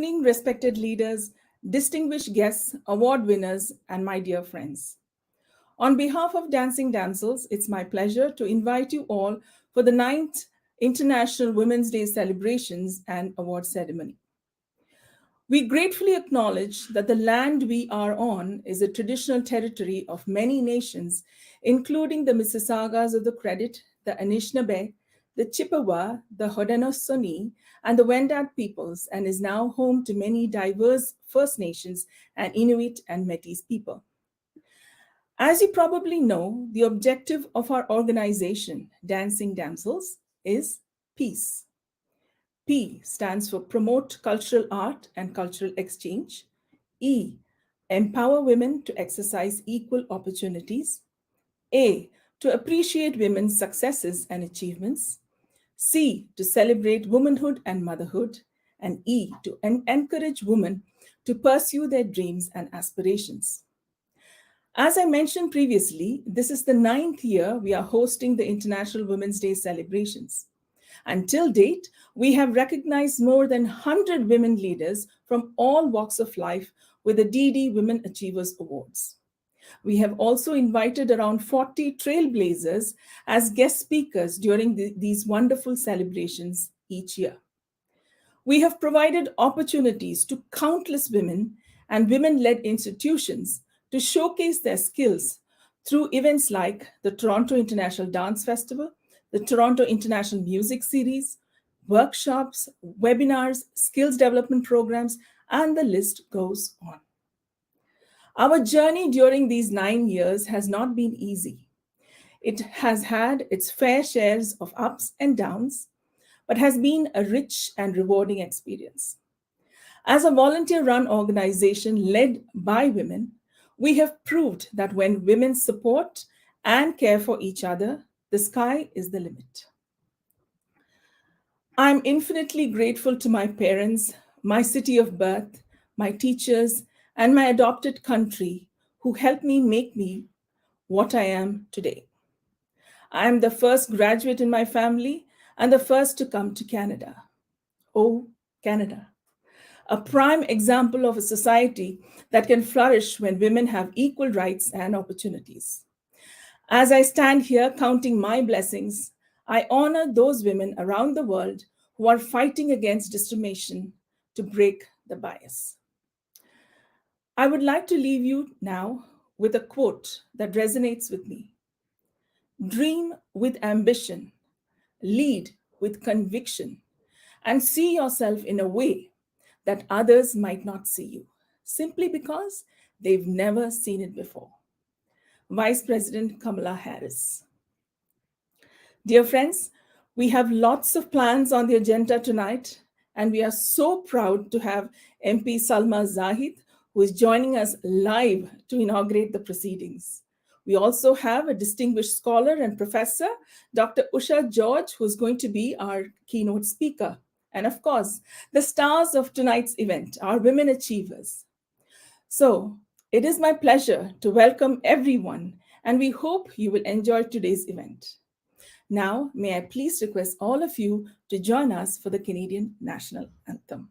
evening, respected leaders, distinguished guests, award winners, and my dear friends. On behalf of Dancing Damsels, it's my pleasure to invite you all for the 9th International Women's Day celebrations and award ceremony. We gratefully acknowledge that the land we are on is a traditional territory of many nations, including the Mississaugas of the Credit, the Anishinaabe, the Chippewa, the Haudenosaunee, and the Wendat peoples, and is now home to many diverse First Nations and Inuit and Métis people. As you probably know, the objective of our organization, Dancing Damsels, is peace. P stands for Promote Cultural Art and Cultural Exchange. E, Empower women to exercise equal opportunities. A, to appreciate women's successes and achievements. C, to celebrate womanhood and motherhood. And E, to encourage women to pursue their dreams and aspirations. As I mentioned previously, this is the 9th year we are hosting the International Women's Day celebrations. Until date, we have recognized more than 100 women leaders from all walks of life with the DD Women Achievers Awards. We have also invited around 40 trailblazers as guest speakers during these wonderful celebrations each year. We have provided opportunities to countless women and women-led institutions to showcase their skills through events like the Toronto International Dance Festival, the Toronto International Music Series, workshops, webinars, skills development programs, and the list goes on. Our journey during these 9 years has not been easy. It has had its fair shares of ups and downs, but has been a rich and rewarding experience. As a volunteer-run organization led by women, we have proved that when women support and care for each other, the sky is the limit. I'm infinitely grateful to my parents, my city of birth, my teachers, and my adopted country who helped me make me what I am today. I am the first graduate in my family and the first to come to Canada. Oh, Canada. A prime example of a society that can flourish when women have equal rights and opportunities. As I stand here counting my blessings, I honor those women around the world who are fighting against discrimination to break the bias. I would like to leave you now with a quote that resonates with me. Dream with ambition, lead with conviction, and see yourself in a way that others might not see you, simply because they've never seen it before. Vice President Kamala Harris. Dear friends, we have lots of plans on the agenda tonight, and we are so proud to have MP Salma Zahid, who is joining us live to inaugurate the proceedings. We also have a distinguished scholar and professor, Dr. Usha George, who is going to be our keynote speaker. And of course, the stars of tonight's event, our women achievers. So it is my pleasure to welcome everyone, and we hope you will enjoy today's event. Now, may I please request all of you to join us for the Canadian National Anthem.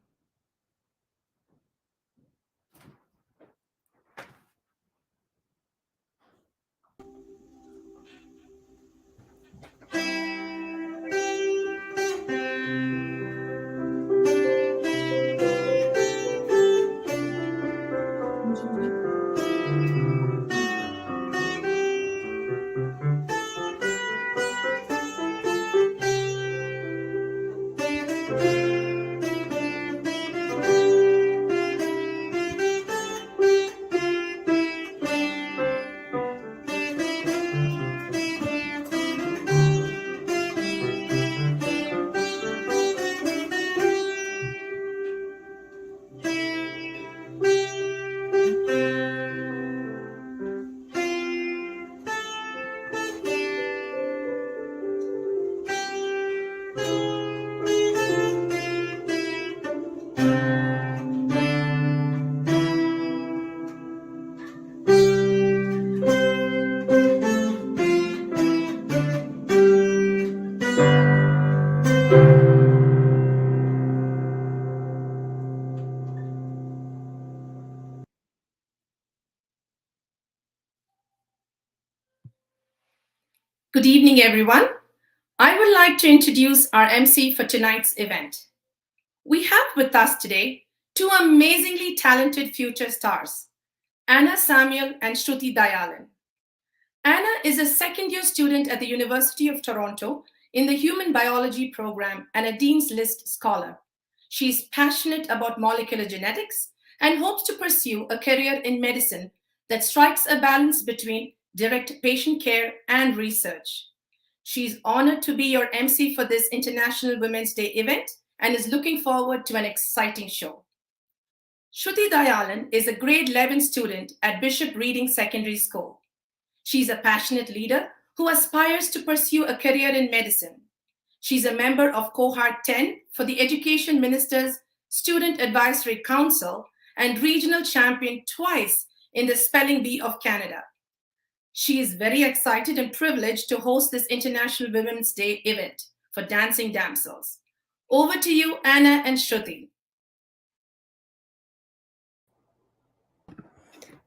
Good evening, everyone. I would like to introduce our MC for tonight's event. We have with us today two amazingly talented future stars, Anna Samuel and Shruti Dayalan. Anna is a second-year student at the University of Toronto in the Human Biology program and a Dean's List scholar. She is passionate about molecular genetics and hopes to pursue a career in medicine that strikes a balance between direct patient care and research. She's honored to be your MC for this International Women's Day event and is looking forward to an exciting show. Shruti Dayalan is a grade 11 student at Bishop Reading Secondary School. She's a passionate leader who aspires to pursue a career in medicine. She's a member of Cohort 10 for the Education Minister's Student Advisory Council and regional champion twice in the Spelling Bee of Canada. She is very excited and privileged to host this International Women's Day event for Dancing Damsels. Over to you, Anna and Shruti.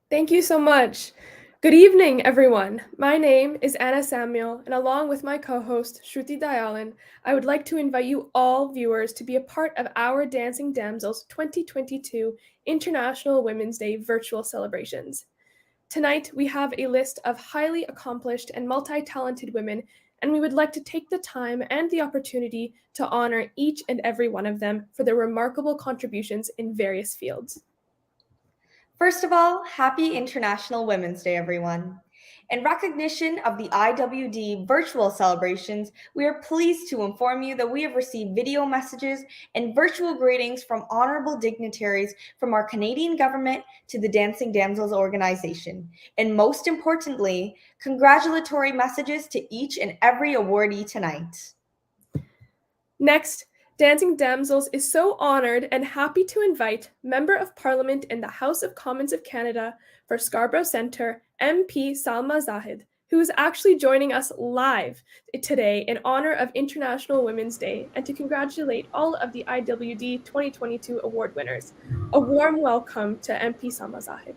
Thank you so much. Good evening, everyone. My name is Anna Samuel, and along with my co-host, Shruti Dayalan, I would like to invite you all viewers to be a part of our Dancing Damsels 2022 International Women's Day virtual celebrations. Tonight, we have a list of highly accomplished and multi-talented women, and we would like to take the time and the opportunity to honor each and every one of them for their remarkable contributions in various fields. First of all, happy International Women's Day, everyone. In recognition of the IWD virtual celebrations, we are pleased to inform you that we have received video messages and virtual greetings from honorable dignitaries from our Canadian government to the Dancing Damsels organization. And most importantly, congratulatory messages to each and every awardee tonight. Next, Dancing Damsels is so honored and happy to invite Member of Parliament in the House of Commons of Canada for Scarborough Centre, MP Salma Zahid, who is actually joining us live today in honor of International Women's Day and to congratulate all of the IWD 2022 award winners. A warm welcome to MP Salma Zahid.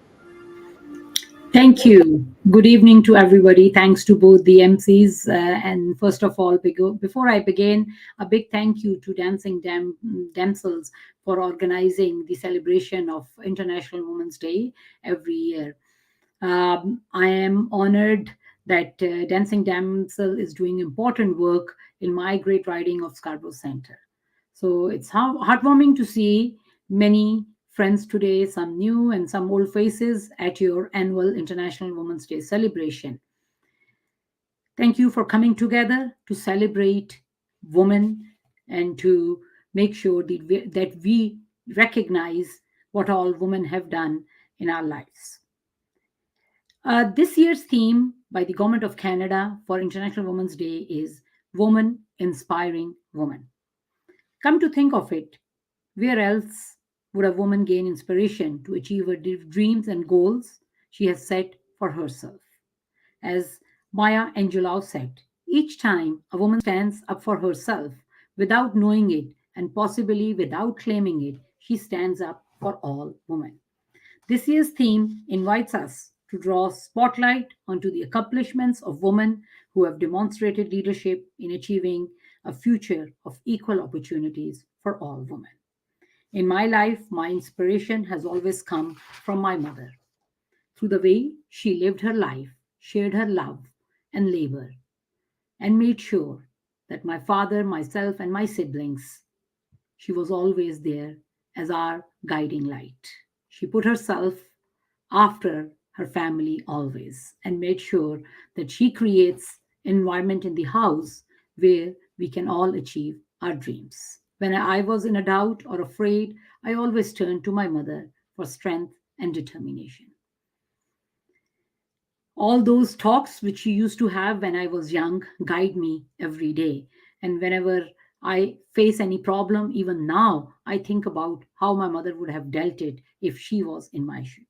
Thank you. Good evening to everybody. Thanks to both the MCs. And first of all, before I begin, a big thank you to Dancing Damsels for organizing the celebration of International Women's Day every year. I am honored that Dancing Damsel is doing important work in my great riding of Scarborough Centre. So it's heartwarming to see many friends today, some new and some old faces at your annual International Women's Day celebration. Thank you for coming together to celebrate women and to make sure that we recognize what all women have done in our lives. This year's theme by the Government of Canada for International Women's Day is Woman Inspiring Woman. Come to think of it, where else would a woman gain inspiration to achieve her dreams and goals she has set for herself? As Maya Angelou said, each time a woman stands up for herself without knowing it and possibly without claiming it, she stands up for all women. This year's theme invites us to draw spotlight onto the accomplishments of women who have demonstrated leadership in achieving a future of equal opportunities for all women. In my life, my inspiration has always come from my mother, through the way she lived her life, shared her love and labor, and made sure that my father, myself, and my siblings, she was always there as our guiding light. She put herself after her family always and made sure that she creates an environment in the house where we can all achieve our dreams. When I was in a doubt or afraid, I always turned to my mother for strength and determination. All those talks which she used to have when I was young guide me every day. And whenever I face any problem, even now, I think about how my mother would have dealt it if she was in my shoes.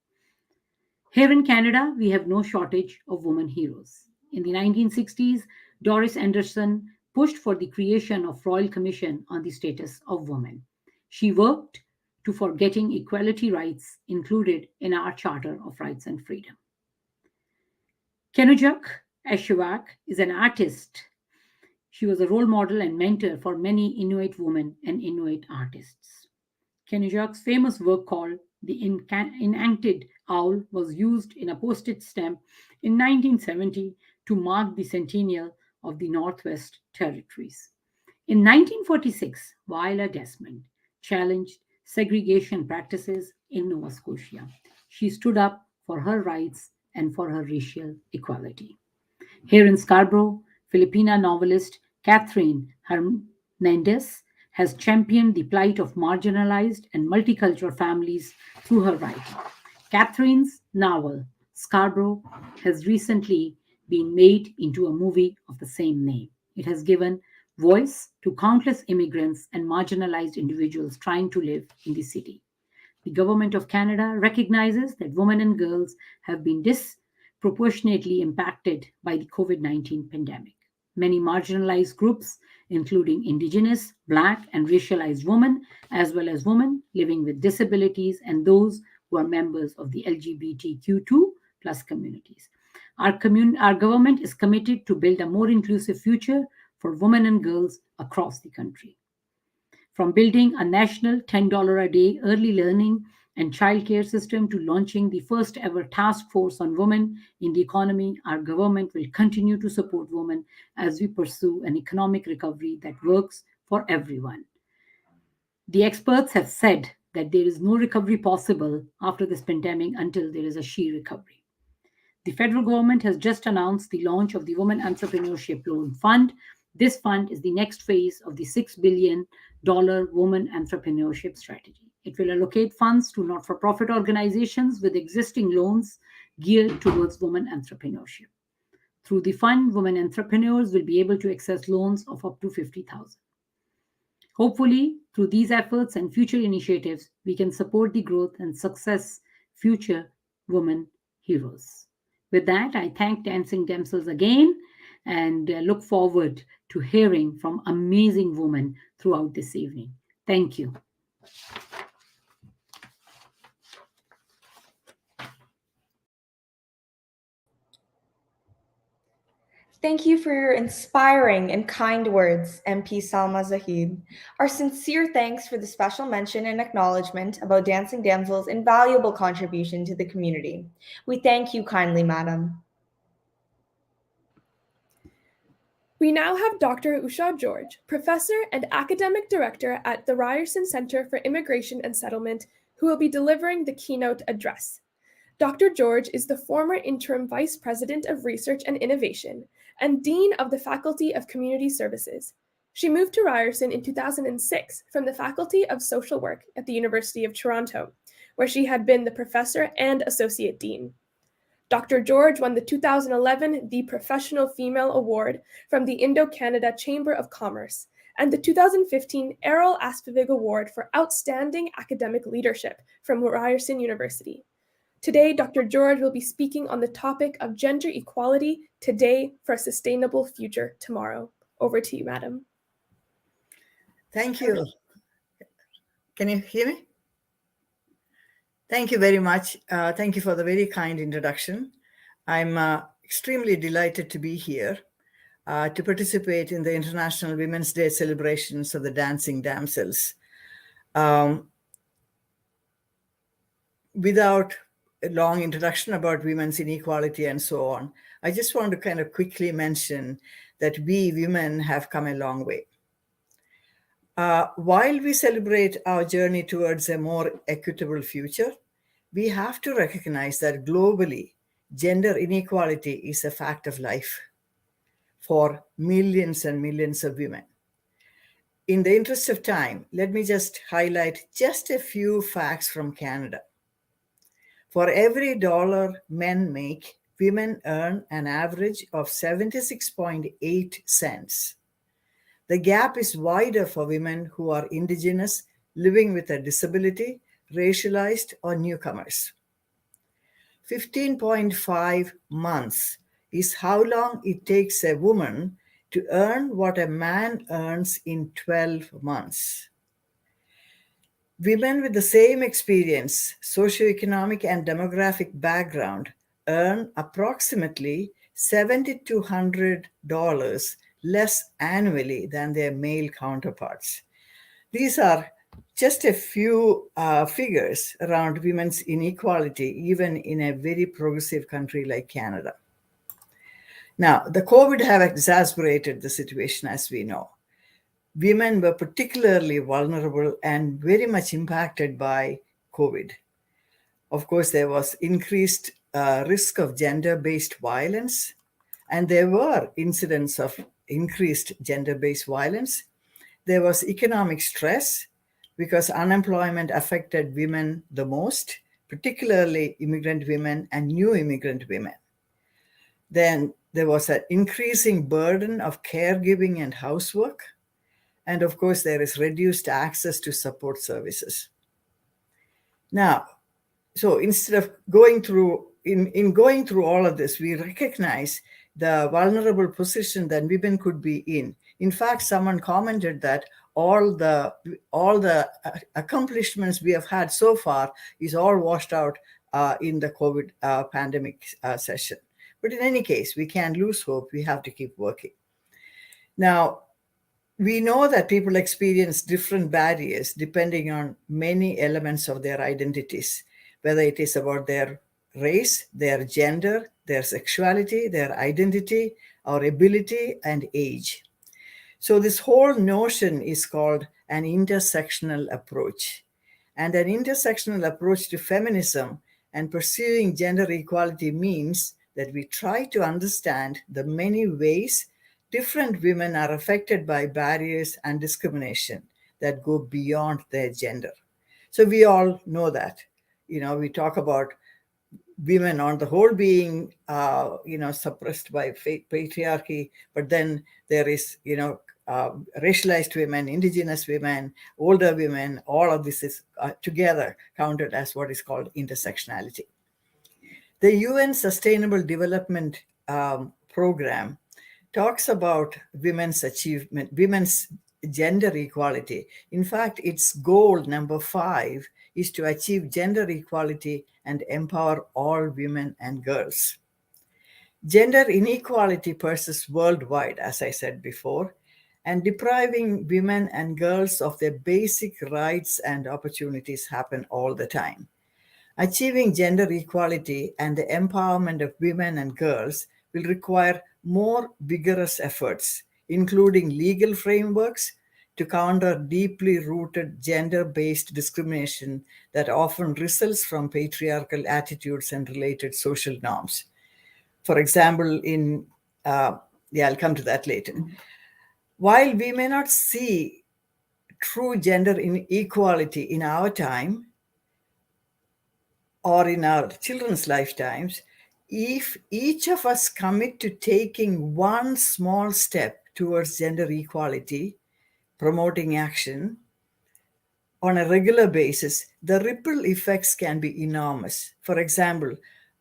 Here in Canada, we have no shortage of women heroes. In the 1960s, Doris Anderson pushed for the creation of Royal Commission on the Status of Women. She worked for getting equality rights included in our Charter of Rights and Freedom. Etobicoke Ajax is an artist. She was a role model and mentor for many Inuit women and Inuit artists. Kenujak's famous work called The Enacted Owl was used in a postage stamp in 1970 to mark the centennial of the Northwest Territories. In 1946, Viola Desmond challenged segregation practices in Nova Scotia. She stood up for her rights and for her racial equality. Here in Scarborough, Filipina novelist Kathleen Hernandez has championed the plight of marginalized and multicultural families through her writing. Kathleen's novel, Scarborough, has recently been made into a movie of the same name. It has given voice to countless immigrants and marginalized individuals trying to live in the city. The Government of Canada recognizes that women and girls have been disproportionately impacted by the COVID-19 pandemic. Many marginalized groups, including Indigenous, Black, and racialized women, as well as women living with disabilities and those who are members of the LGBTQ2 plus communities. Our government is committed to build a more inclusive future for women and girls across the country. From building a national $10 a day early learning and childcare system to launching the first ever task force on women in the economy, our government will continue to support women as we pursue an economic recovery that works for everyone. The experts have said that there is no recovery possible after this pandemic until there is a she recovery. The federal government has just announced the launch of the Women Entrepreneurship Loan Fund. This fund is the next phase of the $6 billion Women Entrepreneurship Strategy. It will allocate funds to not-for-profit organizations with existing loans geared towards women entrepreneurship. Through the fund, women entrepreneurs will be able to access loans of up to $50,000. Hopefully, through these efforts and future initiatives, we can support the growth and success future women heroes. With that, I thank Dancing Damsels again and look forward to hearing from amazing women throughout this evening. Thank you. Thank you for your inspiring and kind words, MP Salma Zahid. Our sincere thanks for the special mention and acknowledgement about Dancing Damsels' invaluable contribution to the community. We thank you kindly, madam. We now have Dr. Usha George, Professor and Academic Director at the Ryerson Center for Immigration and Settlement, who will be delivering the keynote address. Dr. George is the former Interim Vice President of Research and Innovation and Dean of the Faculty of Community Services. She moved to Ryerson in 2006 from the Faculty of Social Work at the University of Toronto, where she had been the Professor and Associate Dean. Dr. George won the 2011 The Professional Female Award from the Indo-Canada Chamber of Commerce and the 2015 Errol Aspivig Award for Outstanding Academic Leadership from Ryerson University. Today, Dr. George will be speaking on the topic of gender equality today for a sustainable future tomorrow. Over to you, madam. Thank you. Can you hear me? Thank you very much. Thank you for the very kind introduction. I'm extremely delighted to be here to participate in the International Women's Day celebrations of the Dancing Damsels. Without a long introduction about women's inequality and so on, I just want to kind of quickly mention that we women have come a long way. While we celebrate our journey towards a more equitable future, we have to recognize that globally, gender inequality is a fact of life for millions and millions of women. In the interest of time, let me just highlight just a few facts from Canada. For every dollar men make, women earn an average of 76.8 cents. The gap is wider for women who are Indigenous, living with a disability, racialized, or newcomers. 15.5 months is how long it takes a woman to earn what a man earns in 12 months. Women with the same experience, socioeconomic and demographic background earn approximately $7,200 less annually than their male counterparts. These are just a few figures around women's inequality, even in a very progressive country like Canada. Now, the COVID have exacerbated the situation, as we know. Women were particularly vulnerable and very much impacted by COVID. Of course, there was increased risk of gender-based violence, and there were incidents of increased gender-based violence. There was economic stress because unemployment affected women the most, particularly immigrant women and new immigrant women. Then there was an increasing burden of caregiving and housework. And of course, there is reduced access to support services. Now, so instead of going through, in going through all of this, we recognize the vulnerable position that women could be in. In fact, someone commented that all the accomplishments we have had so far is all washed out in the COVID pandemic session. But in any case, we can't lose hope. We have to keep working. Now, we know that people experience different barriers depending on many elements of their identities, whether it is about their race, their gender, their sexuality, their identity, or ability and age. So this whole notion is called an intersectional approach. And an intersectional approach to feminism and pursuing gender equality means that we try to understand the many ways different women are affected by barriers and discrimination that go beyond their gender. So we all know that. You know, we talk about women on the whole being, suppressed by patriarchy, but then there is, racialized women, indigenous women, older women, all of this is together counted as what is called intersectionality. The UN Sustainable Development Program talks about women's achievement, women's gender equality. In fact, its goal number 5 is to achieve gender equality and empower all women and girls. Gender inequality persists worldwide, as I said before, and depriving women and girls of their basic rights and opportunities happen all the time. Achieving gender equality and the empowerment of women and girls will require more vigorous efforts, including legal frameworks to counter deeply rooted gender-based discrimination that often results from patriarchal attitudes and related social norms. For example, I'll come to that later. While we may not see true gender inequality in our time or in our children's lifetimes, if each of us commit to taking one small step towards gender equality, promoting action on a regular basis, the ripple effects can be enormous. For example,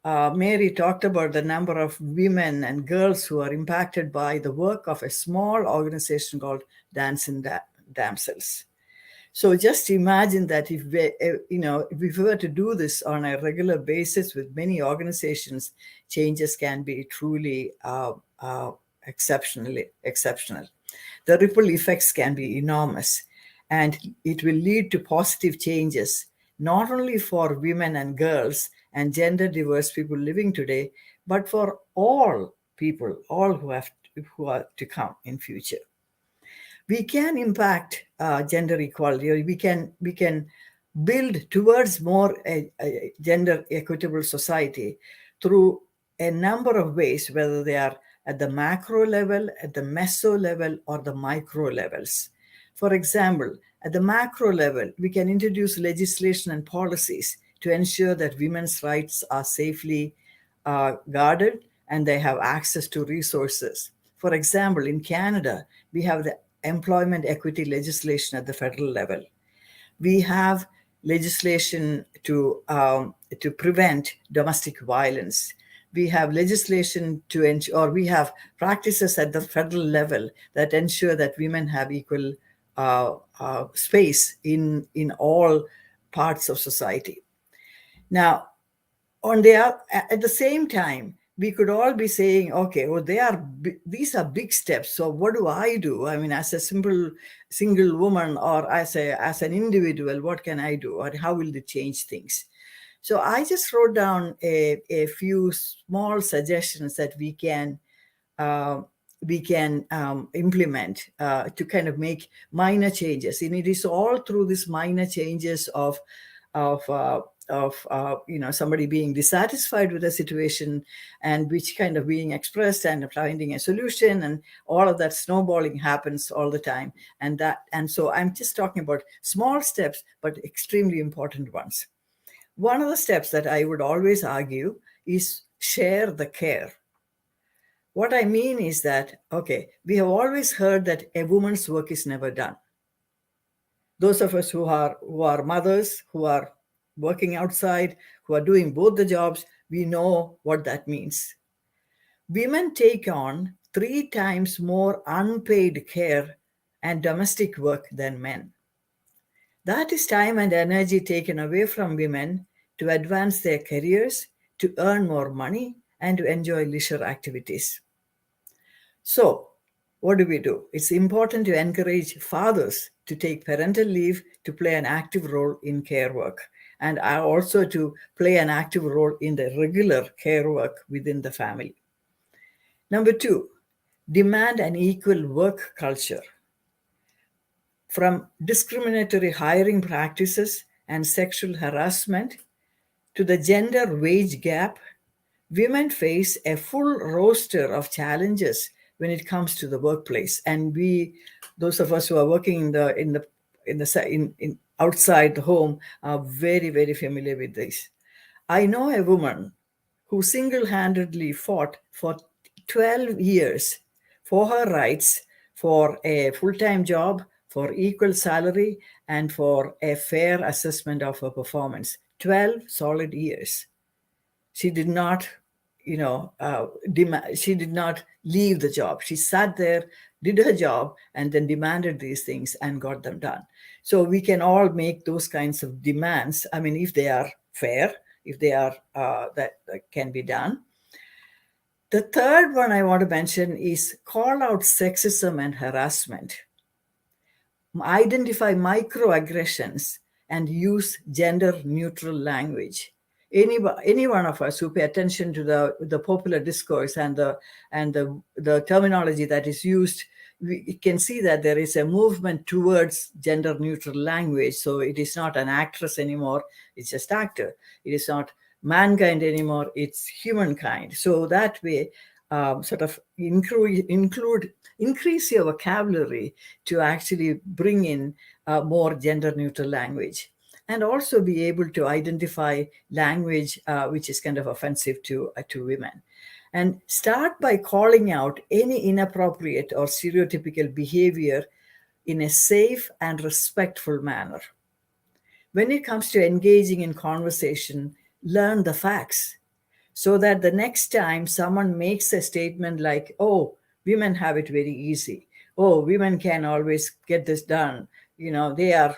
Mary talked about the number of women and girls who are impacted by the work of a small organization called Dancing Damsels. So just imagine that if we were to do this on a regular basis with many organizations, changes can be truly exceptional. The ripple effects can be enormous, and it will lead to positive changes, not only for women and girls and gender diverse people living today, but for all people, all who are to come in future. We can impact gender equality, or we can build towards more a gender equitable society through a number of ways, whether they are at the macro level, at the meso level, or the micro levels. For example, at the macro level, we can introduce legislation and policies to ensure that women's rights are safely guarded and they have access to resources. For example, in Canada, we have the employment equity legislation at the federal level. We have legislation to prevent domestic violence. We have legislation to ensure, or we have practices at the federal level that ensure that women have equal space in all parts of society. Now, At the same time, we could all be saying, okay, well, these are big steps. So what do I do? I mean, as a simple single woman or as an individual, what can I do? Or how will it change things? So I just wrote down a few small suggestions that we can implement to kind of make minor changes. And it is all through these minor changes of somebody being dissatisfied with the situation and which kind of being expressed and finding a solution, and all of that snowballing happens all the time. And so I'm just talking about small steps, but extremely important ones. One of the steps that I would always argue is share the care. What I mean is that, okay, we have always heard that a woman's work is never done. Those of us who are mothers, who are working outside, who are doing both the jobs, we know what that means. Women take on 3 times more unpaid care and domestic work than men. That is time and energy taken away from women to advance their careers, to earn more money, and to enjoy leisure activities. So, what do? It's important to encourage fathers to take parental leave to play an active role in care work, and also to play an active role in the regular care work within the family. Number 2, demand an equal work culture. From discriminatory hiring practices and sexual harassment to the gender wage gap, women face a full roster of challenges when it comes to the workplace. And those of us who are working in outside the home are very, very familiar with this. I know a woman who single-handedly fought for 12 years for her rights, for a full-time job, for equal salary, and for a fair assessment of her performance. 12 solid years. She did not, she did not leave the job. She sat there, did her job, and then demanded these things and got them done. So we can all make those kinds of demands. I mean, if they are fair, if they are that can be done. The third one I want to mention is call out sexism and harassment. Identify microaggressions and use gender-neutral language. Any one of us who pay attention to the popular discourse and the terminology that is used, we can see that there is a movement towards gender-neutral language. So it is not an actress anymore; it's just actor. It is not mankind anymore; it's humankind. So that way, sort of increase your vocabulary to actually bring in more gender-neutral language, and also be able to identify language which is kind of offensive to women. And start by calling out any inappropriate or stereotypical behavior in a safe and respectful manner. When it comes to engaging in conversation, learn the facts, so that the next time someone makes a statement like, oh, women have it very easy. Oh, women can always get this done. They are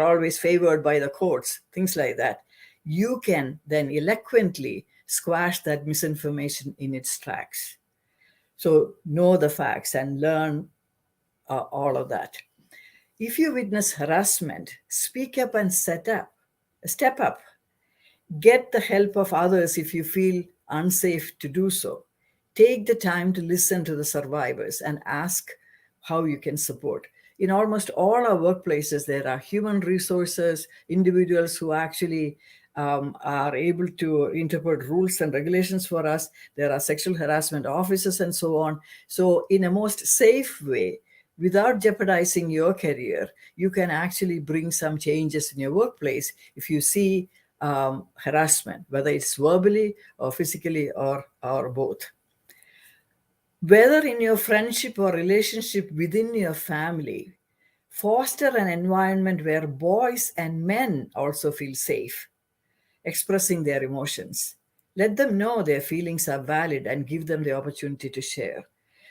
always favored by the courts, things like that. You can then eloquently squash that misinformation in its tracks. So know the facts and learn all of that. If you witness harassment, speak up and step up. Get the help of others if you feel unsafe to do so. Take the time to listen to the survivors and ask how you can support. In almost all our workplaces, there are human resources, individuals who actually are able to interpret rules and regulations for us. There are sexual harassment officers and so on. So in a most safe way, without jeopardizing your career, you can actually bring some changes in your workplace if you see harassment, whether it's verbally or physically or both. Whether in your friendship or relationship within your family, foster an environment where boys and men also feel safe expressing their emotions. Let them know their feelings are valid and give them the opportunity to share.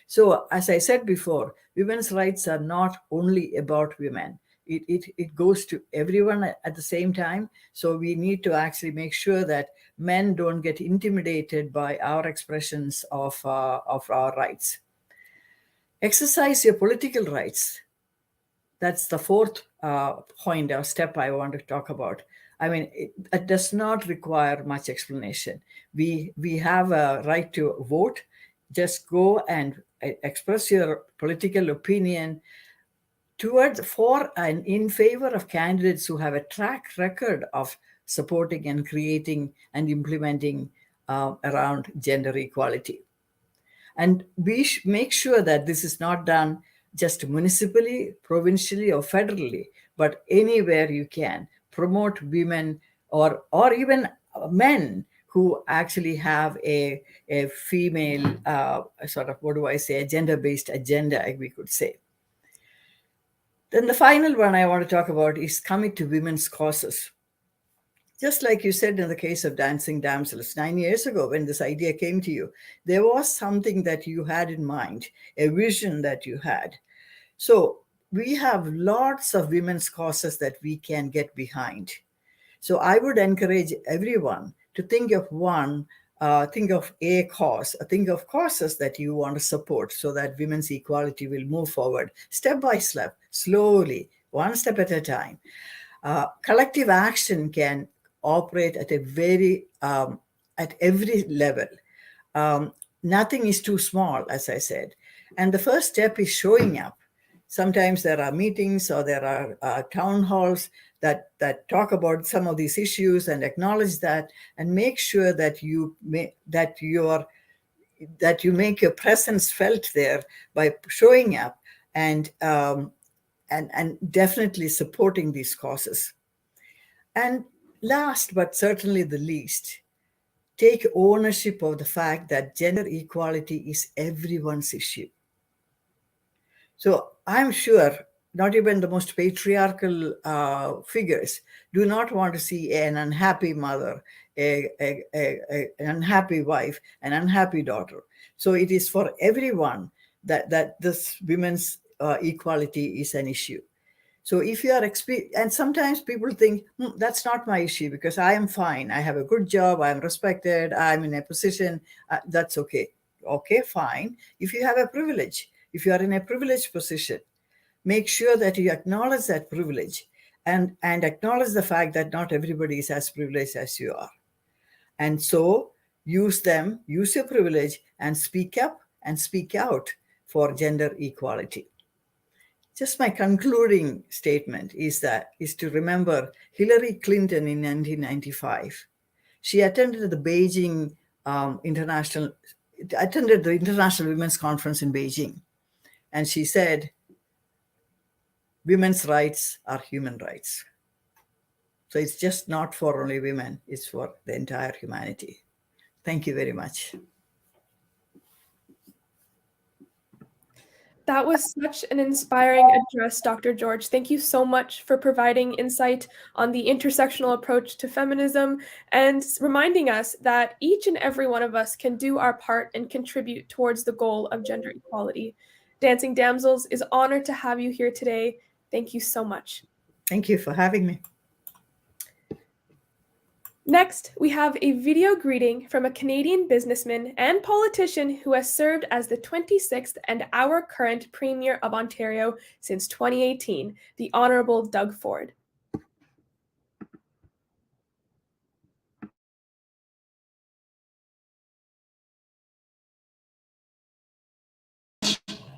So, as I said before, women's rights are not only about women. it goes to everyone at the same time. So we need to actually make sure that men don't get intimidated by our expressions of our rights. Exercise your political rights. That's the fourth point or step I want to talk about. I mean, it does not require much explanation. We have a right to vote. Just go and express your political opinion for and in favor of candidates who have a track record of supporting and creating and implementing around gender equality. And we make sure that this is not done just municipally, provincially, or federally, but anywhere you can. Promote women or even men who actually have a female sort of, what do I say, a gender-based agenda, we could say. Then the final one I want to talk about is commit to women's causes. Just like you said in the case of Dancing Damsels, 9 years ago when this idea came to you, there was something that you had in mind, a vision that you had. So we have lots of women's causes that we can get behind. So I would encourage everyone to think of think of a cause, think of causes that you want to support so that women's equality will move forward step by step, slowly, one step at a time. Collective action can operate at at every level. Nothing is too small, as I said. And the first step is showing up. Sometimes there are meetings or there are town halls that talk about some of these issues and acknowledge that, and make sure that you make your presence felt there by showing up and definitely supporting these causes. And last but certainly the least, take ownership of the fact that gender equality is everyone's issue. So I'm sure not even the most patriarchal figures do not want to see an unhappy mother, an unhappy wife, an unhappy daughter. So it is for everyone that this women's equality is an issue. So if you are and sometimes people think, that's not my issue because I am fine. I have a good job. I'm respected. I'm in a position. That's okay. Okay, fine. If you have a privilege, if you are in a privileged position, make sure that you acknowledge that privilege and acknowledge the fact that not everybody is as privileged as you are. And so use your privilege and speak up and speak out for gender equality. Just my concluding statement is to remember Hillary Clinton in 1995. She attended the International Women's Conference in Beijing. And she said, women's rights are human rights. So it's just not for only women, it's for the entire humanity. Thank you very much. That was such an inspiring address, Dr. George. Thank you so much for providing insight on the intersectional approach to feminism and reminding us that each and every one of us can do our part and contribute towards the goal of gender equality. Dancing Damsels is honored to have you here today. Thank you so much. Thank you for having me. Next, we have a video greeting from a Canadian businessman and politician who has served as the 26th and our current Premier of Ontario since 2018, the Honourable Doug Ford.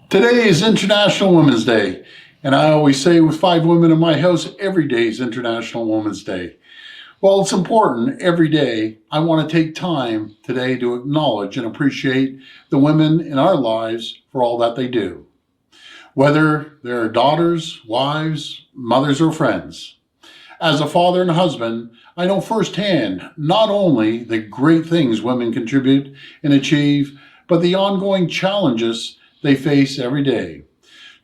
Today is International Women's Day, and I always say with 5 women in my house, every day is International Women's Day. Well, it's important every day. I want to take time today to acknowledge and appreciate the women in our lives for all that they do, whether they're daughters, wives, mothers, or friends. As a father and husband, I know firsthand not only the great things women contribute and achieve, but the ongoing challenges they face every day.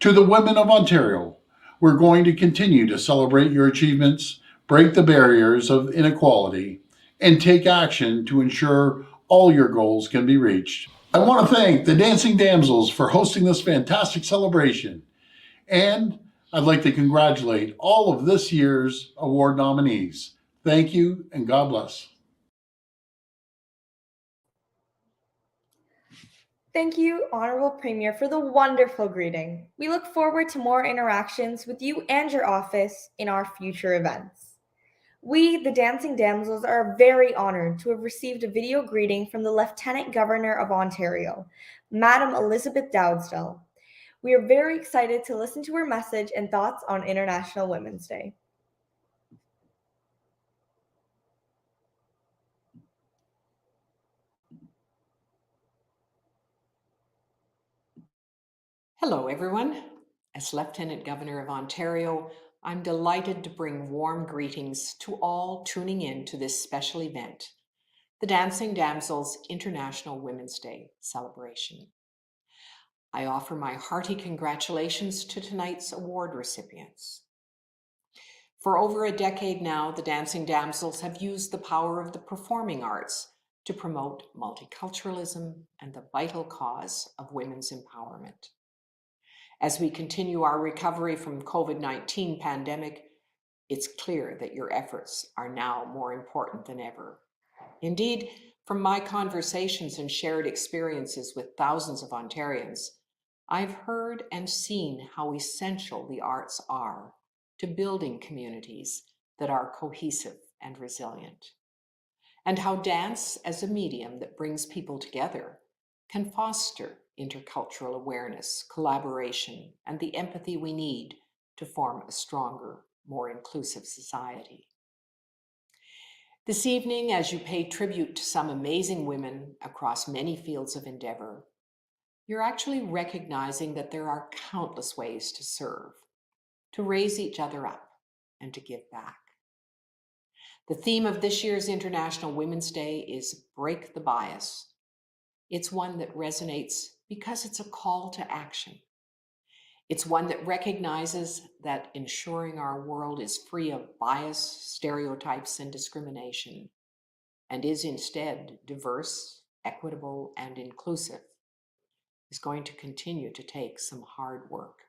To the women of Ontario, we're going to continue to celebrate your achievements, break the barriers of inequality, and take action to ensure all your goals can be reached. I want to thank the Dancing Damsels for hosting this fantastic celebration, and I'd like to congratulate all of this year's award nominees. Thank you and God bless. Thank you, Honorable Premier, for the wonderful greeting. We look forward to more interactions with you and your office in our future events. We, the Dancing Damsels, are very honored to have received a video greeting from the Lieutenant Governor of Ontario, Madam Elizabeth Dowdeswell. We are very excited to listen to her message and thoughts on International Women's Day. Hello, everyone. As Lieutenant Governor of Ontario, I'm delighted to bring warm greetings to all tuning in to this special event, the Dancing Damsels International Women's Day celebration. I offer my hearty congratulations to tonight's award recipients. For over a decade now, the Dancing Damsels have used the power of the performing arts to promote multiculturalism and the vital cause of women's empowerment. As we continue our recovery from COVID-19 pandemic, it's clear that your efforts are now more important than ever. Indeed, from my conversations and shared experiences with thousands of Ontarians, I've heard and seen how essential the arts are to building communities that are cohesive and resilient, and how dance as a medium that brings people together can foster intercultural awareness, collaboration, and the empathy we need to form a stronger, more inclusive society. This evening, as you pay tribute to some amazing women across many fields of endeavor, you're actually recognizing that there are countless ways to serve, to raise each other up, and to give back. The theme of this year's International Women's Day is Break the Bias. It's one that resonates because it's a call to action. It's one that recognizes that ensuring our world is free of bias, stereotypes, and discrimination, and is instead diverse, equitable, and inclusive, is going to continue to take some hard work.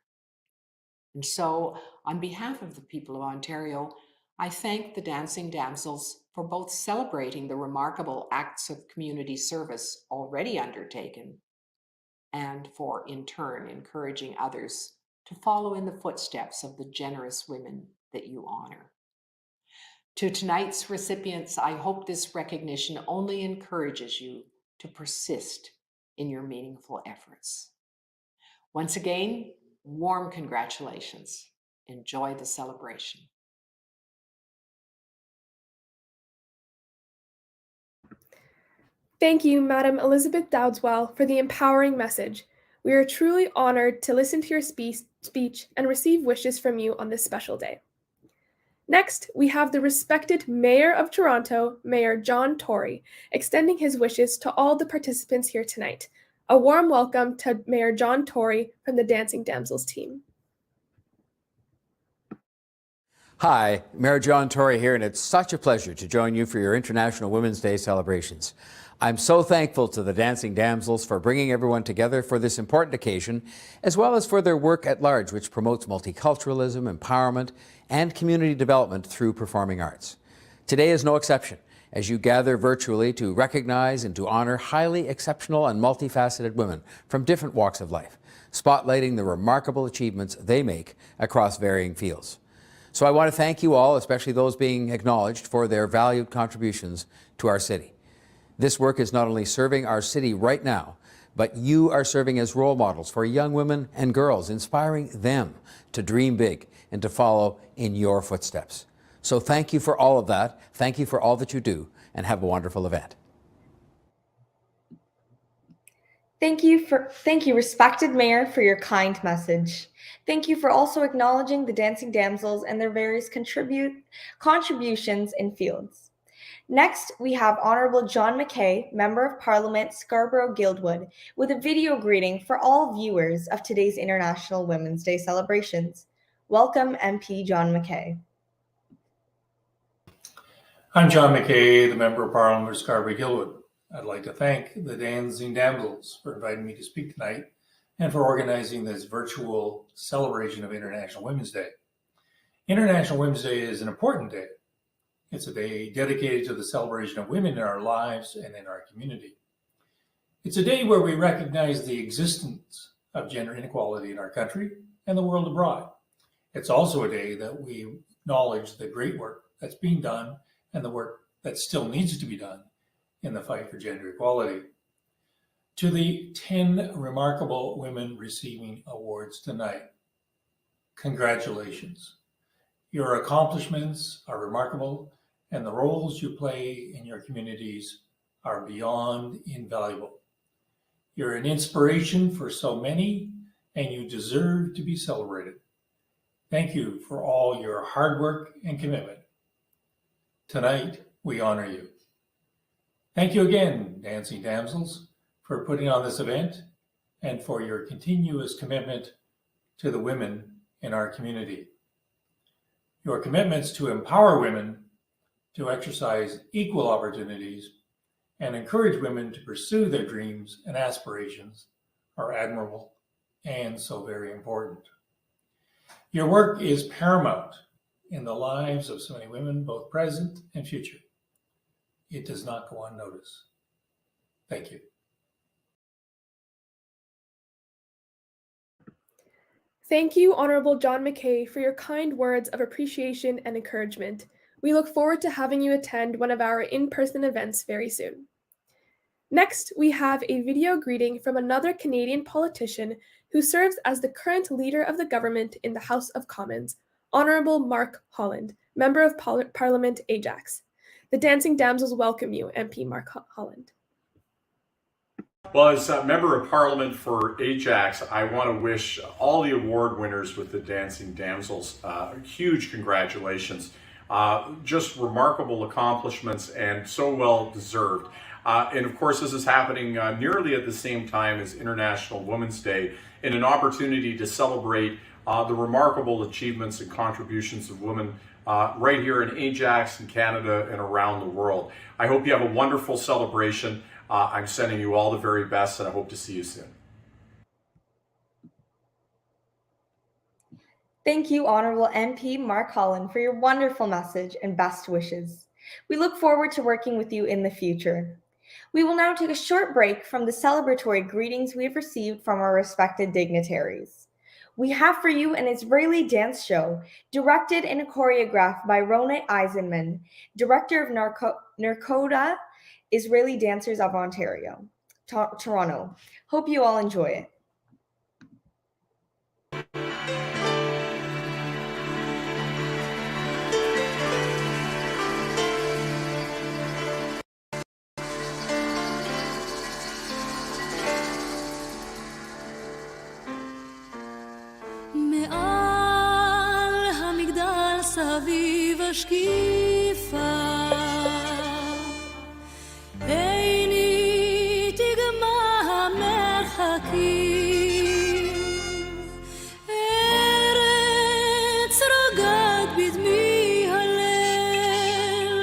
And so, on behalf of the people of Ontario, I thank the Dancing Damsels for both celebrating the remarkable acts of community service already undertaken and for, in turn, encouraging others to follow in the footsteps of the generous women that you honor. To tonight's recipients, I hope this recognition only encourages you to persist in your meaningful efforts. Once again, warm congratulations. Enjoy the celebration. Thank you, Madam Elizabeth Dowdeswell, for the empowering message. We are truly honored to listen to your speech and receive wishes from you on this special day. Next, we have the respected Mayor of Toronto, Mayor John Tory, extending his wishes to all the participants here tonight. A warm welcome to Mayor John Tory from the Dancing Damsels team. Hi, Mayor John Tory here, and it's such a pleasure to join you for your International Women's Day celebrations. I'm so thankful to the Dancing Damsels for bringing everyone together for this important occasion, as well as for their work at large, which promotes multiculturalism, empowerment, and community development through performing arts. Today is no exception, as you gather virtually to recognize and to honor highly exceptional and multifaceted women from different walks of life, spotlighting the remarkable achievements they make across varying fields. So I want to thank you all, especially those being acknowledged, for their valued contributions to our city. This work is not only serving our city right now, but you are serving as role models for young women and girls, inspiring them to dream big and to follow in your footsteps. So thank you for all of that. Thank you for all that you do, and have a wonderful event. Thank you, respected Mayor, for your kind message. Thank you for also acknowledging the Dancing Damsels and their various contributions in fields. Next, we have Honorable John McKay, Member of Parliament, Scarborough, Guildwood, with a video greeting for all viewers of today's International Women's Day celebrations. Welcome, MP John McKay. I'm John McKay, the Member of Parliament for Scarborough, Guildwood. I'd like to thank the Dancing Damsels for inviting me to speak tonight and for organizing this virtual celebration of International Women's Day. International Women's Day is an important day. It's a day dedicated to the celebration of women in our lives and in our community. It's a day where we recognize the existence of gender inequality in our country and the world abroad. It's also a day that we acknowledge the great work that's being done and the work that still needs to be done in the fight for gender equality. To the 10 remarkable women receiving awards tonight, congratulations. Your accomplishments are remarkable, and the roles you play in your communities are beyond invaluable. You're an inspiration for so many, and you deserve to be celebrated. Thank you for all your hard work and commitment. Tonight, we honor you. Thank you again, Dancing Damsels, for putting on this event and for your continuous commitment to the women in our community. Your commitments to empower women to exercise equal opportunities and encourage women to pursue their dreams and aspirations are admirable and so very important. Your work is paramount in the lives of so many women, both present and future. It does not go unnoticed. Thank you. Thank you, Honorable John McKay, for your kind words of appreciation and encouragement. We look forward to having you attend one of our in-person events very soon. Next, we have a video greeting from another Canadian politician who serves as the current leader of the government in the House of Commons, Honorable Mark Holland, Member of Parliament Ajax. The Dancing Damsels welcome you, MP Mark Holland. Well, as a Member of Parliament for Ajax, I want to wish all the award winners with the Dancing Damsels huge congratulations. Just remarkable accomplishments and so well deserved. And of course, this is happening nearly at the same time as International Women's Day, and an opportunity to celebrate the remarkable achievements and contributions of women right here in Ajax, in Canada, and around the world. I hope you have a wonderful celebration. I'm sending you all the very best, and I hope to see you soon. Thank you, Honorable MP Mark Holland, for your wonderful message and best wishes. We look forward to working with you in the future. We will now take a short break from the celebratory greetings we have received from our respected dignitaries. We have for you an Israeli dance show directed and choreographed by Rona Eisenman, Director of Narkoda Israeli Dancers of Ontario, Toronto. Hope you all enjoy it. מעל המגדל סביב השקיפה עיני תגמה המרחקים ארץ רוגעת בדמי הליל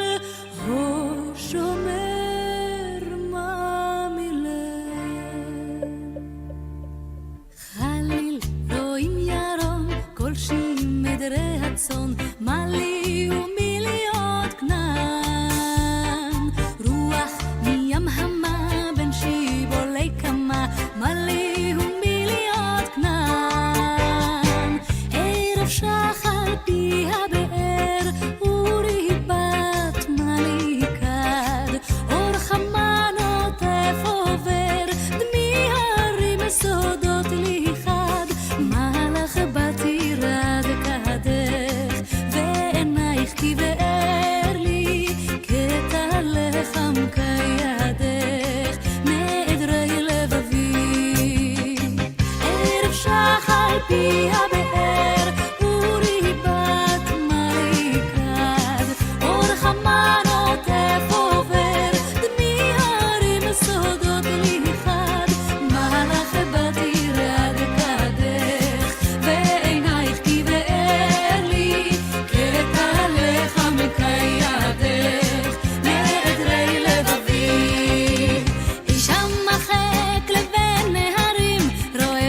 הו שומר מה מליל חליל רואים ירום גולשים מדרי הצאן מה לי ומי להיות כנען רוח מים המה בין שיבולי כמה מה לי ומי להיות כנען ערב שחר פי הבאר וריבת מה לי כד אור חמה נוטף עובר דמי הרים סודות לי חד מלאך בתירה דקדך ועינייך כבאר לי קטע לחם כידך מעדרי לבבי ערב שחר פי הבאר וריבת מליקד אור חמה נוטף עובר דמי הרים סודות לי חד מלאך בתירה דקדך ועינייך כבאר לי קטע לחם כידך מעדרי לבבי אישה מחק לבין נהרים רואה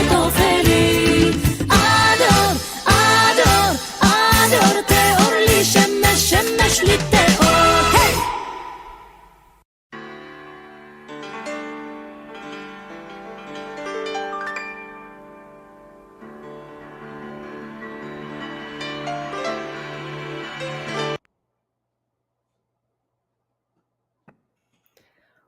תופרי אדור, אדור, אדור תאור לי שמש, שמש לי תאור היי!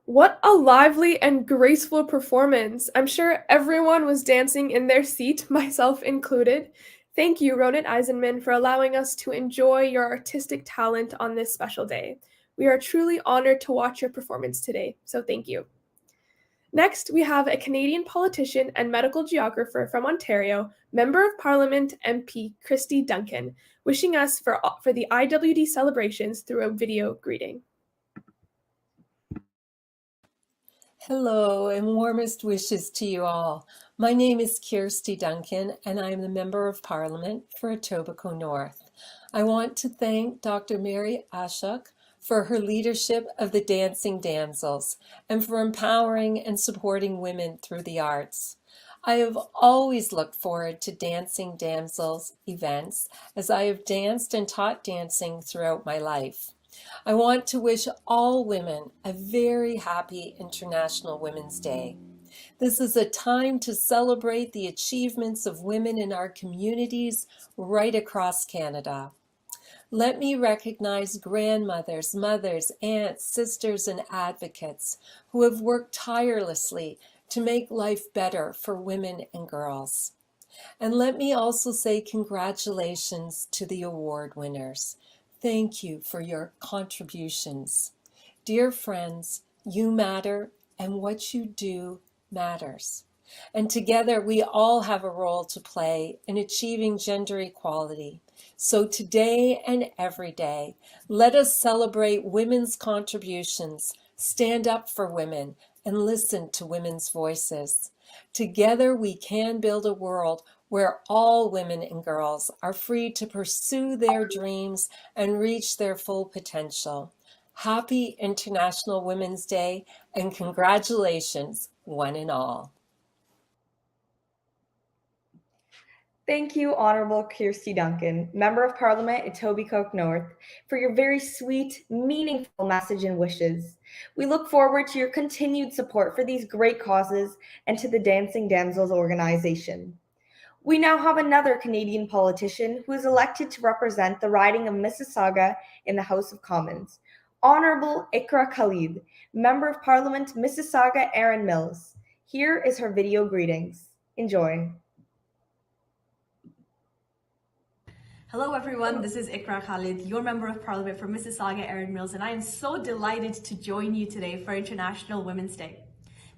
What a lively and graceful performance. I'm sure everyone was dancing in their seat, myself included. Thank you, Ronan Eisenman, for allowing us to enjoy your artistic talent on this special day. We are truly honored to watch your performance today, so thank you. Next, we have a Canadian politician and medical geographer from Ontario, Member of Parliament MP Kristy Duncan, wishing us for the IWD celebrations through a video greeting. Hello and warmest wishes to you all. My name is Kristy Duncan and I am the Member of Parliament for Etobicoke North. I want to thank Dr. Mary Ashok for her leadership of the Dancing Damsels and for empowering and supporting women through the arts. I have always looked forward to Dancing Damsels events as I have danced and taught dancing throughout my life. I want to wish all women a very happy International Women's Day. This is a time to celebrate the achievements of women in our communities right across Canada. Let me recognize grandmothers, mothers, aunts, sisters, and advocates who have worked tirelessly to make life better for women and girls. And let me also say congratulations to the award winners. Thank you for your contributions. Dear friends, you matter and what you do matters. And together we all have a role to play in achieving gender equality. So today and every day, let us celebrate women's contributions, stand up for women, and listen to women's voices. Together we can build a world where all women and girls are free to pursue their dreams and reach their full potential. Happy International Women's Day and congratulations, one and all. Thank you, Honourable Kristy Duncan, Member of Parliament, Etobicoke North, for your very sweet, meaningful message and wishes. We look forward to your continued support for these great causes and to the Dancing Damsels organization. We now have another Canadian politician who is elected to represent the riding of Mississauga in the House of Commons, Honourable Iqra Khalid, Member of Parliament, Mississauga Erin Mills. Here is her video greetings. Enjoy. Hello everyone, this is Iqra Khalid, your Member of Parliament for Mississauga Erin Mills, and I am so delighted to join you today for International Women's Day.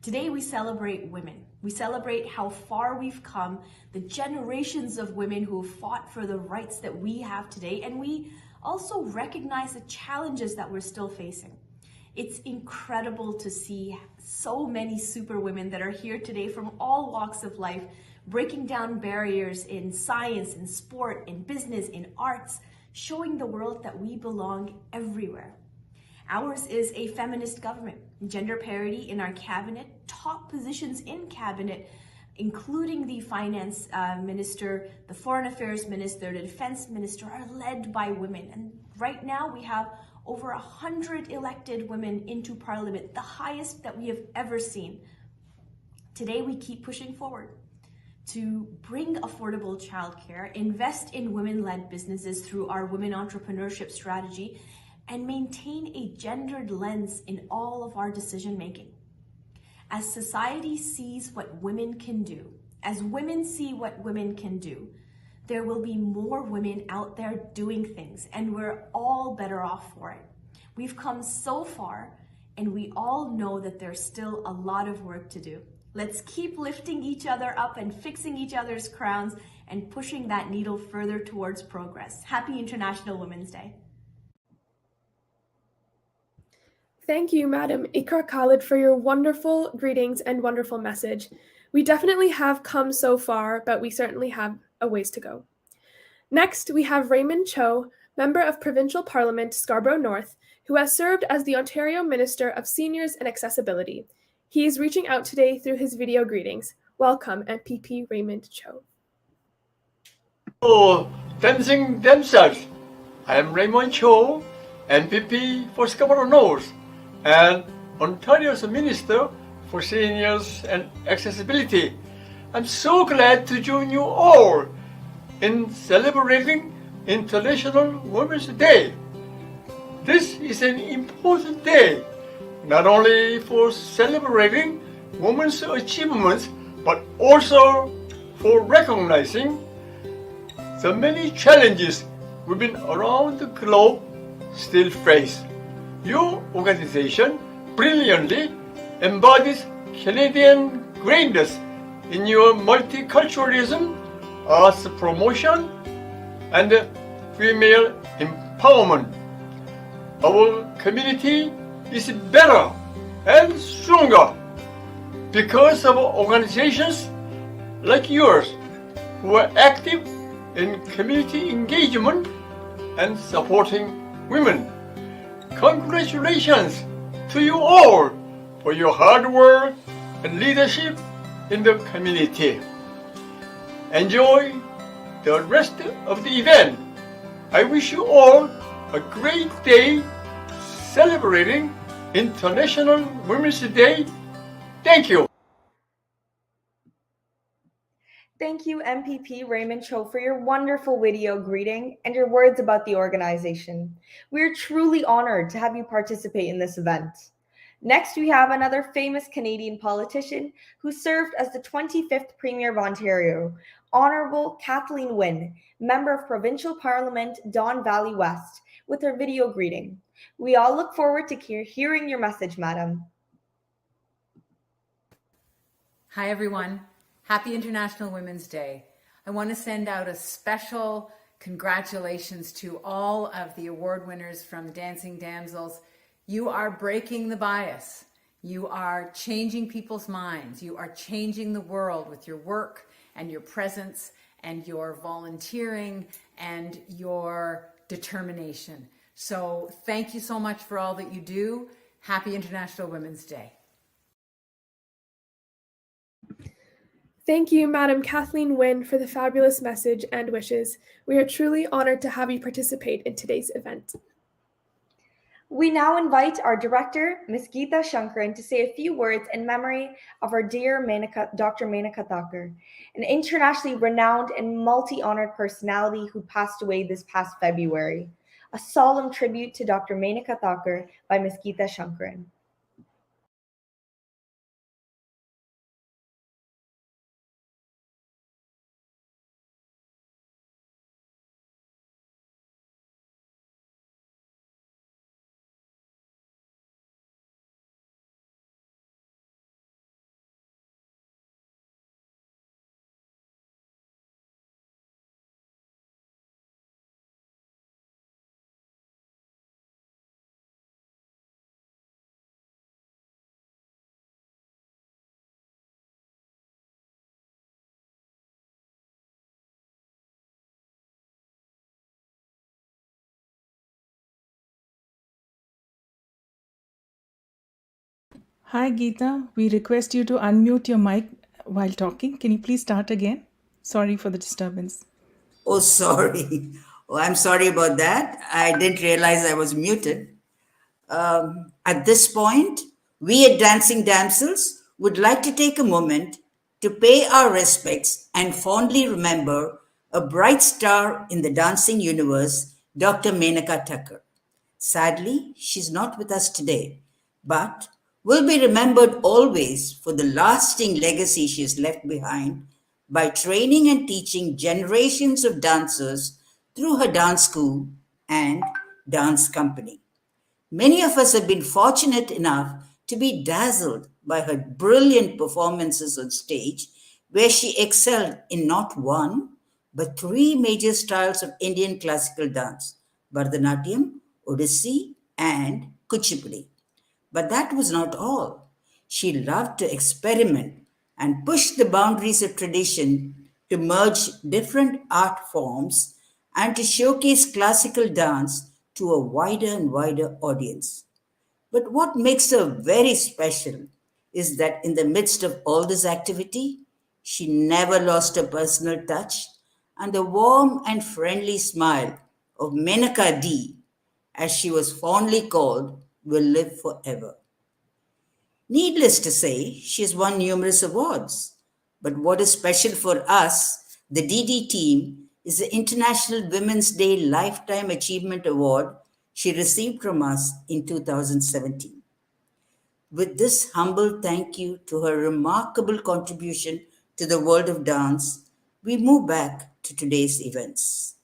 Today we celebrate women. We celebrate how far we've come, the generations of women who have fought for the rights that we have today, and we also recognize the challenges that we're still facing. It's incredible to see so many superwomen that are here today from all walks of life, breaking down barriers in science, in sport, in business, in arts, showing the world that we belong everywhere. Ours is a feminist government, gender parity in our cabinet, top positions in cabinet, including the finance minister, the foreign affairs minister, the defense minister, are led by women. And right now we have over 100 elected women into parliament, the highest that we have ever seen. Today we keep pushing forward to bring affordable childcare, invest in women-led businesses through our women entrepreneurship strategy, and maintain a gendered lens in all of our decision-making. As society sees what women can do, as women see what women can do, there will be more women out there doing things, and we're all better off for it. We've come so far, and we all know that there's still a lot of work to do. Let's keep lifting each other up and fixing each other's crowns and pushing that needle further towards progress. Happy International Women's Day. Thank you, Madam Iqra Khalid, for your wonderful greetings and wonderful message. We definitely have come so far, but we certainly have a ways to go. Next, we have Raymond Cho, Member of Provincial Parliament, Scarborough North, who has served as the Ontario Minister of Seniors and Accessibility. He is reaching out today through his video greetings. Welcome, MPP Raymond Cho. Oh, Dancing Damsels. I am Raymond Cho, MPP for Scarborough North and Ontario's Minister for Seniors and Accessibility. I'm so glad to join you all in celebrating International Women's Day. This is an important day, not only for celebrating women's achievements, but also for recognizing the many challenges women around the globe still face. Your organization brilliantly embodies Canadian greatness in your multiculturalism, arts promotion, and female empowerment. Our community is better and stronger because of organizations like yours who are active in community engagement and supporting women. Congratulations to you all for your hard work and leadership in the community. Enjoy the rest of the event. I wish you all a great day celebrating International Women's Day. Thank you. Thank you, MPP Raymond Cho, for your wonderful video greeting and your words about the organization. We are truly honored to have you participate in this event. Next, we have another famous Canadian politician who served as the 25th Premier of Ontario, Honourable Kathleen Wynn, Member of Provincial Parliament, Don Valley West, with her video greeting. We all look forward to hearing your message, Madam. Hi, everyone. Happy International Women's Day. I want to send out a special congratulations to all of the award winners from Dancing Damsels. You are breaking the bias. You are changing people's minds. You are changing the world with your work and your presence and your volunteering and your determination. So thank you so much for all that you do. Happy International Women's Day. Thank you, Madam Kathleen Wynn, for the fabulous message and wishes. We are truly honored to have you participate in today's event. We now invite our director, Ms. Geeta Shankaran, to say a few words in memory of our dear Dr. Menaka Thakur, an internationally renowned and multi-honored personality who passed away this past February. A solemn tribute to Dr. Menaka Thakur by Ms. Geeta Shankaran. Hi, Geeta. We request you to unmute your mic while talking. Can you please start again? Sorry for the disturbance. Oh, sorry. Oh, I'm sorry about that. I didn't realize I was muted. At this point, we at Dancing Damsels would like to take a moment to pay our respects and fondly remember a bright star in the dancing universe, Dr. Menaka Thakur. Sadly, she's not with us today, but will be remembered always for the lasting legacy she has left behind by training and teaching generations of dancers through her dance school and dance company. Many of us have been fortunate enough to be dazzled by her brilliant performances on stage, where she excelled in not one, but three major styles of Indian classical dance: Bharatanatyam, Odissi, and Kuchipudi. But that was not all. She loved to experiment and push the boundaries of tradition to merge different art forms and to showcase classical dance to a wider and wider audience. But what makes her very special is that in the midst of all this activity, She never lost her personal touch, and the warm and friendly smile of Menaka D, as she was fondly called, will live forever. Needless to say, she has won numerous awards. But what is special for us, the DD team, is the International Women's Day Lifetime Achievement Award she received from us in 2017. With this humble thank you to her remarkable contribution to the world of dance, we move back to today's events.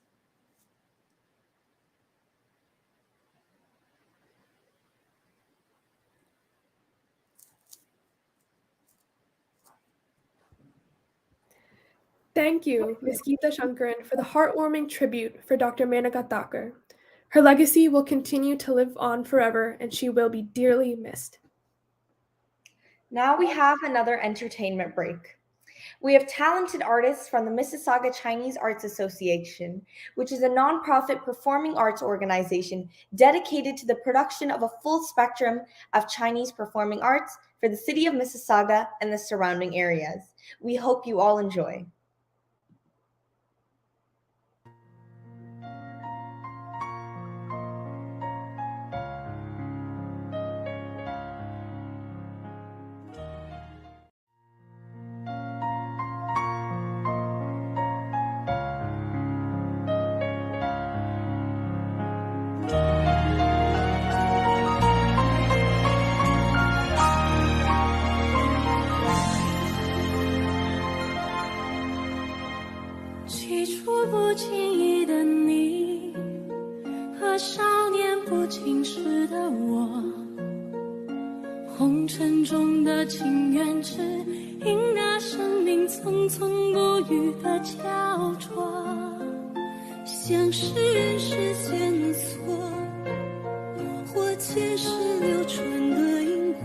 Thank you, Ms. Geeta Shankaran, for the heartwarming tribute for Dr. Menaka Thakur. Her legacy will continue to live on forever, and she will be dearly missed. Now we have another entertainment break. We have talented artists from the Mississauga Chinese Arts Association, which is a nonprofit performing arts organization dedicated to the production of a full spectrum of Chinese performing arts for the city of Mississauga and the surrounding areas. We hope you all enjoy.不经意的你和少年不经事的我，红尘中的情缘只因那生命层层不语的焦灼，像是人世线索，或前世流传的因果，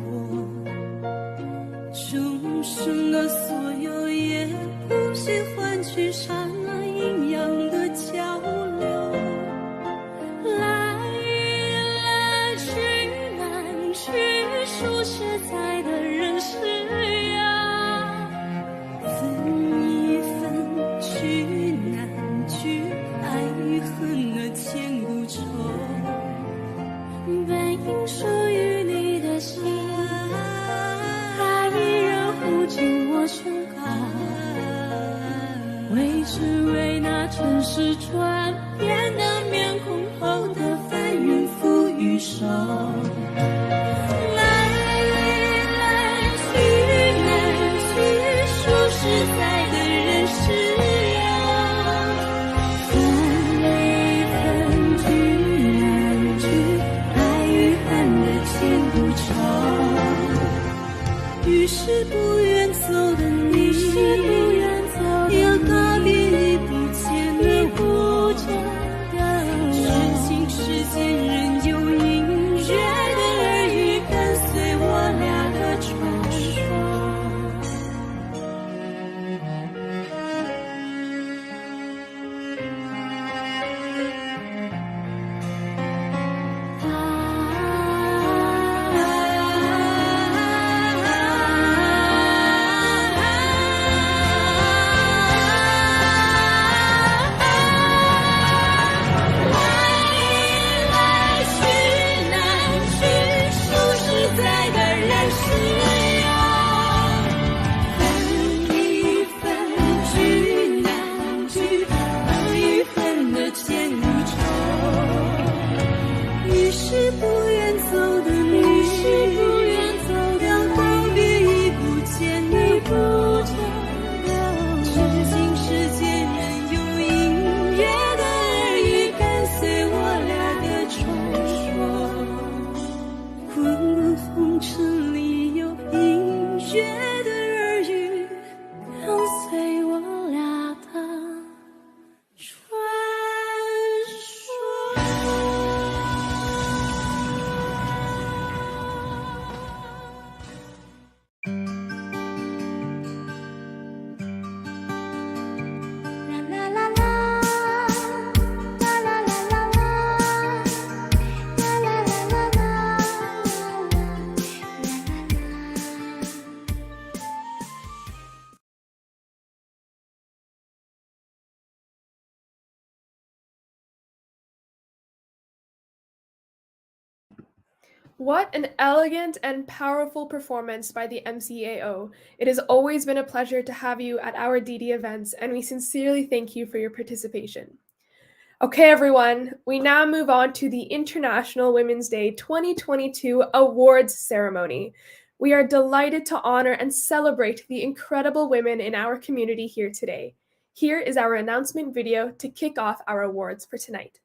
众生的所有也不惜换取刹那阴阳的交流，来来去难去，数十载的人世呀，分一分聚难聚，爱与恨的千古愁，本应属于你的心，它依然护紧我胸口，为只为那尘世转变的面孔后的翻云覆雨手，来来去难去，数十载的人世呀，分一分聚难聚，爱与恨的千古愁，于是不愿走的你，有多比你不见的不见的我，是情世间人有隐约的 What an elegant and powerful performance by the MCAO. It has always been a pleasure to have you at our DD events, and we sincerely thank you for your participation. Okay, everyone, we now move on to the International Women's Day 2022 Awards Ceremony. We are delighted to honor and celebrate the incredible women in our community here today. Here is our announcement video to kick off our awards for tonight.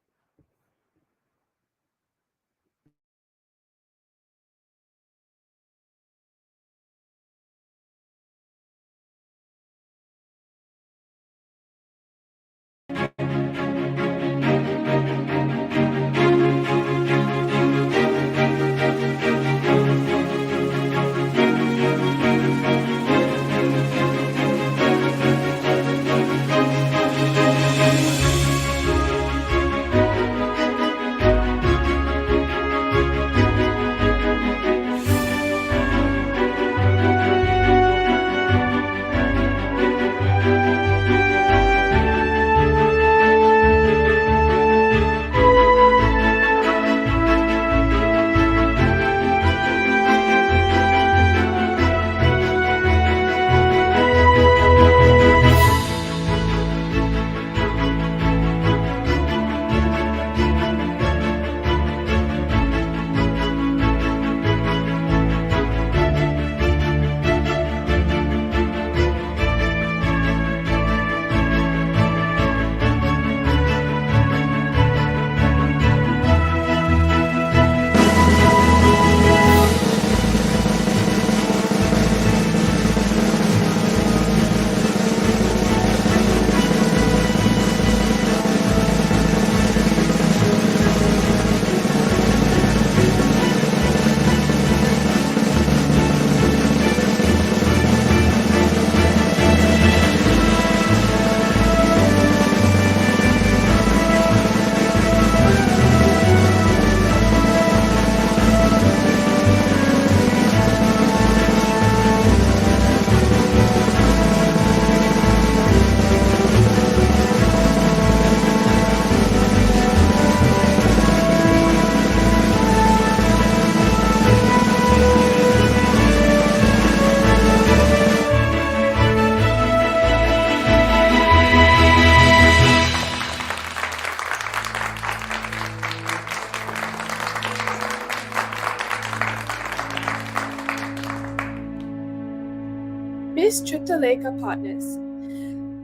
Ms. Chitaleka Potnis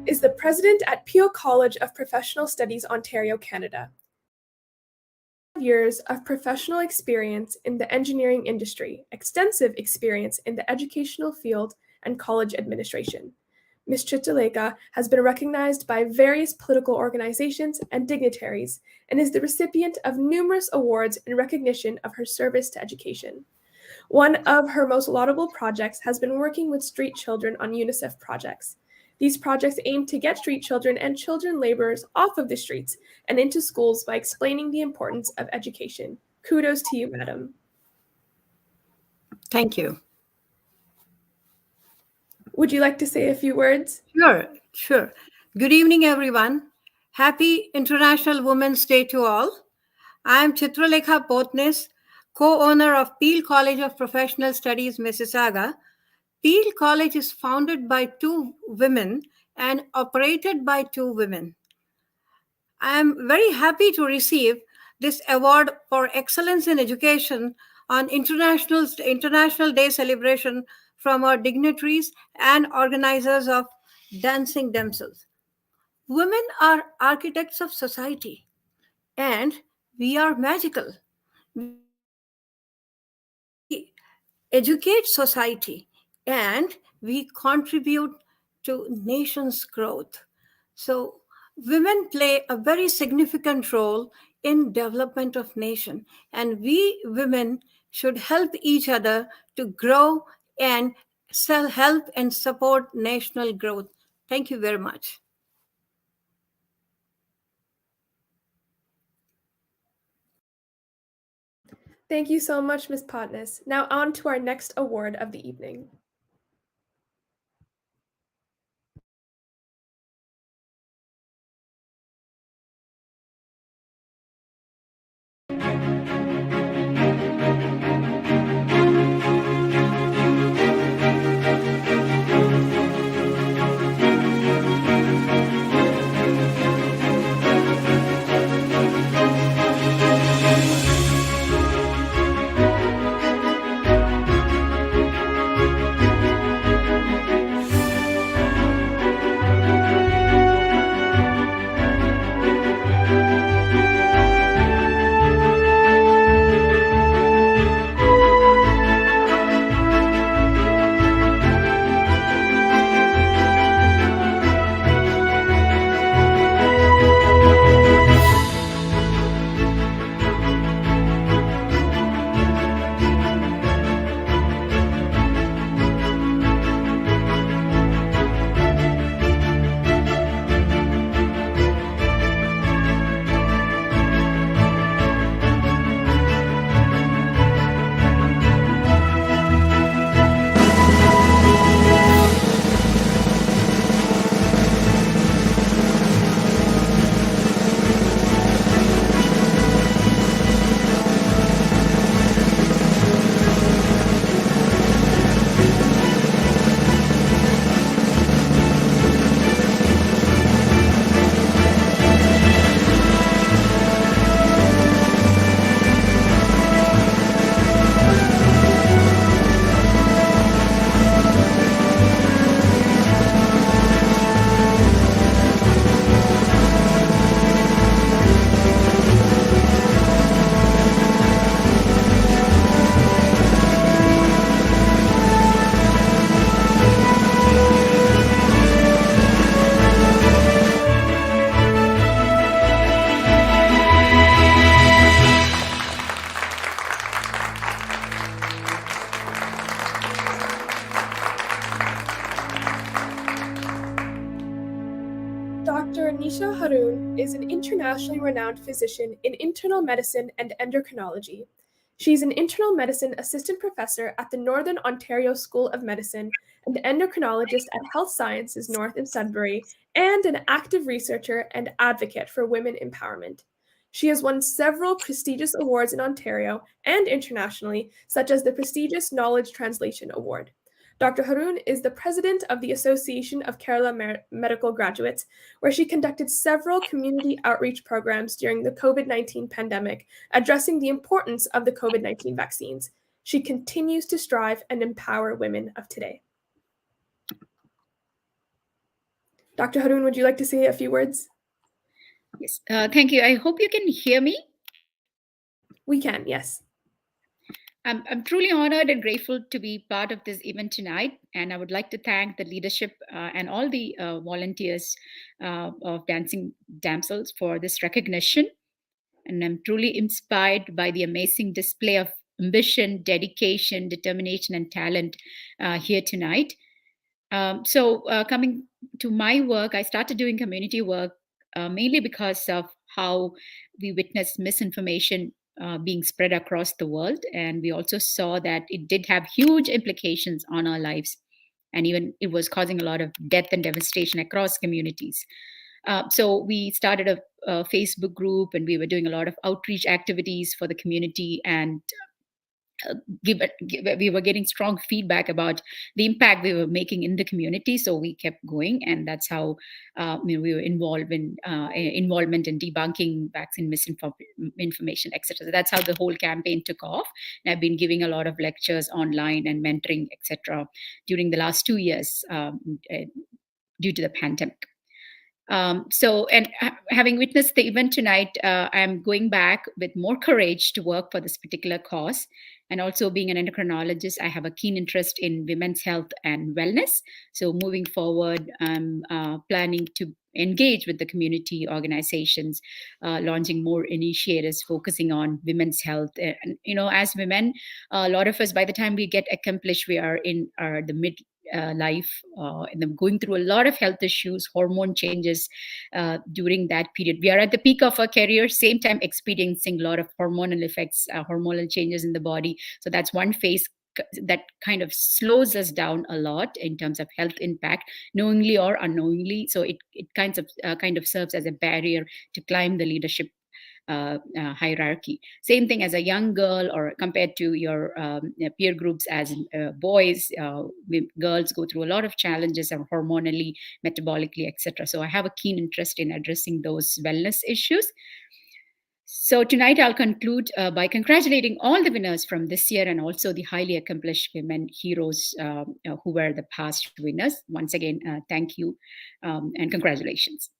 is the president at Peel College of Professional Studies, Ontario, Canada. Years of professional experience in the engineering industry, extensive experience in the educational field and college administration. Ms. Chitaleka has been recognized by various political organizations and dignitaries and is the recipient of numerous awards in recognition of her service to education. One of her most laudable projects has been working with street children on UNICEF projects. These projects aim to get street children and children laborers off of the streets and into schools by explaining the importance of education. Kudos to you, madam. Thank you. Would you like to say a few words? Sure. Good evening, everyone. Happy International Women's Day to all. I am Chitralekha Potnis, co-owner of Peel College of Professional Studies, Mississauga. Peel College is founded by 2 women and operated by 2 women. I am very happy to receive this award for excellence in education on International Day celebration from our dignitaries and organizers of Dancing Damsels. Women are architects of society, and we are magical. We educate society, and we contribute to nation's growth. So women play a very significant role in development of nation, and we women should help each other to grow and help and support national growth. Thank you very much. Thank you so much, Ms. Potnis. Now on to our next award of the evening. Dr. Nisha Haroon is an internationally renowned physician in internal medicine and endocrinology. She's an internal medicine assistant professor at the Northern Ontario School of Medicine and endocrinologist at Health Sciences North in Sudbury, and an active researcher and advocate for women empowerment. She has won several prestigious awards in Ontario and internationally, such as the prestigious Knowledge Translation Award. Dr. Haroon is the president of the Association of Kerala Medical Graduates, where she conducted several community outreach programs during the COVID-19 pandemic, addressing the importance of the COVID-19 vaccines. She continues to strive and empower women of today. Dr. Haroon, would you like to say a few words? Yes, thank you. I hope you can hear me. We can, yes. I'm truly honored and grateful to be part of this event tonight, and I would like to thank the leadership and all the volunteers of Dancing Damsels for this recognition. And I'm truly inspired by the amazing display of ambition, dedication, determination, and talent here tonight. Coming to my work, I started doing community work mainly because of how we witnessed misinformation being spread across the world. And we also saw that it did have huge implications on our lives. And even it was causing a lot of death and devastation across communities. So we started a Facebook group, and we were doing a lot of outreach activities for the community, and we were getting strong feedback about the impact we were making in the community. So we kept going, and that's how we were involved in involvement in debunking vaccine misinformation, etc. So that's how the whole campaign took off. And I've been giving a lot of lectures online and mentoring, etc. during the last 2 years due to the pandemic. Having witnessed the event tonight, I'm going back with more courage to work for this particular cause. And also, being an endocrinologist, I have a keen interest in women's health and wellness. So moving forward, I'm planning to engage with the community organizations, launching more initiatives focusing on women's health. And, as women, a lot of us, by the time we get accomplished, we are in the mid life, and then going through a lot of health issues, hormone changes during that period. We are at the peak of our career, same time experiencing a lot of hormonal effects, hormonal changes in the body. So that's one phase that kind of slows us down a lot in terms of health impact, knowingly or unknowingly. So it kind of serves as a barrier to climb the leadership hierarchy. Same thing as a young girl, or compared to your peer groups as boys, girls go through a lot of challenges hormonally, metabolically, etc. So I have a keen interest in addressing those wellness issues. So tonight I'll conclude by congratulating all the winners from this year, and also the highly accomplished women heroes who were the past winners. Once again, thank you and congratulations.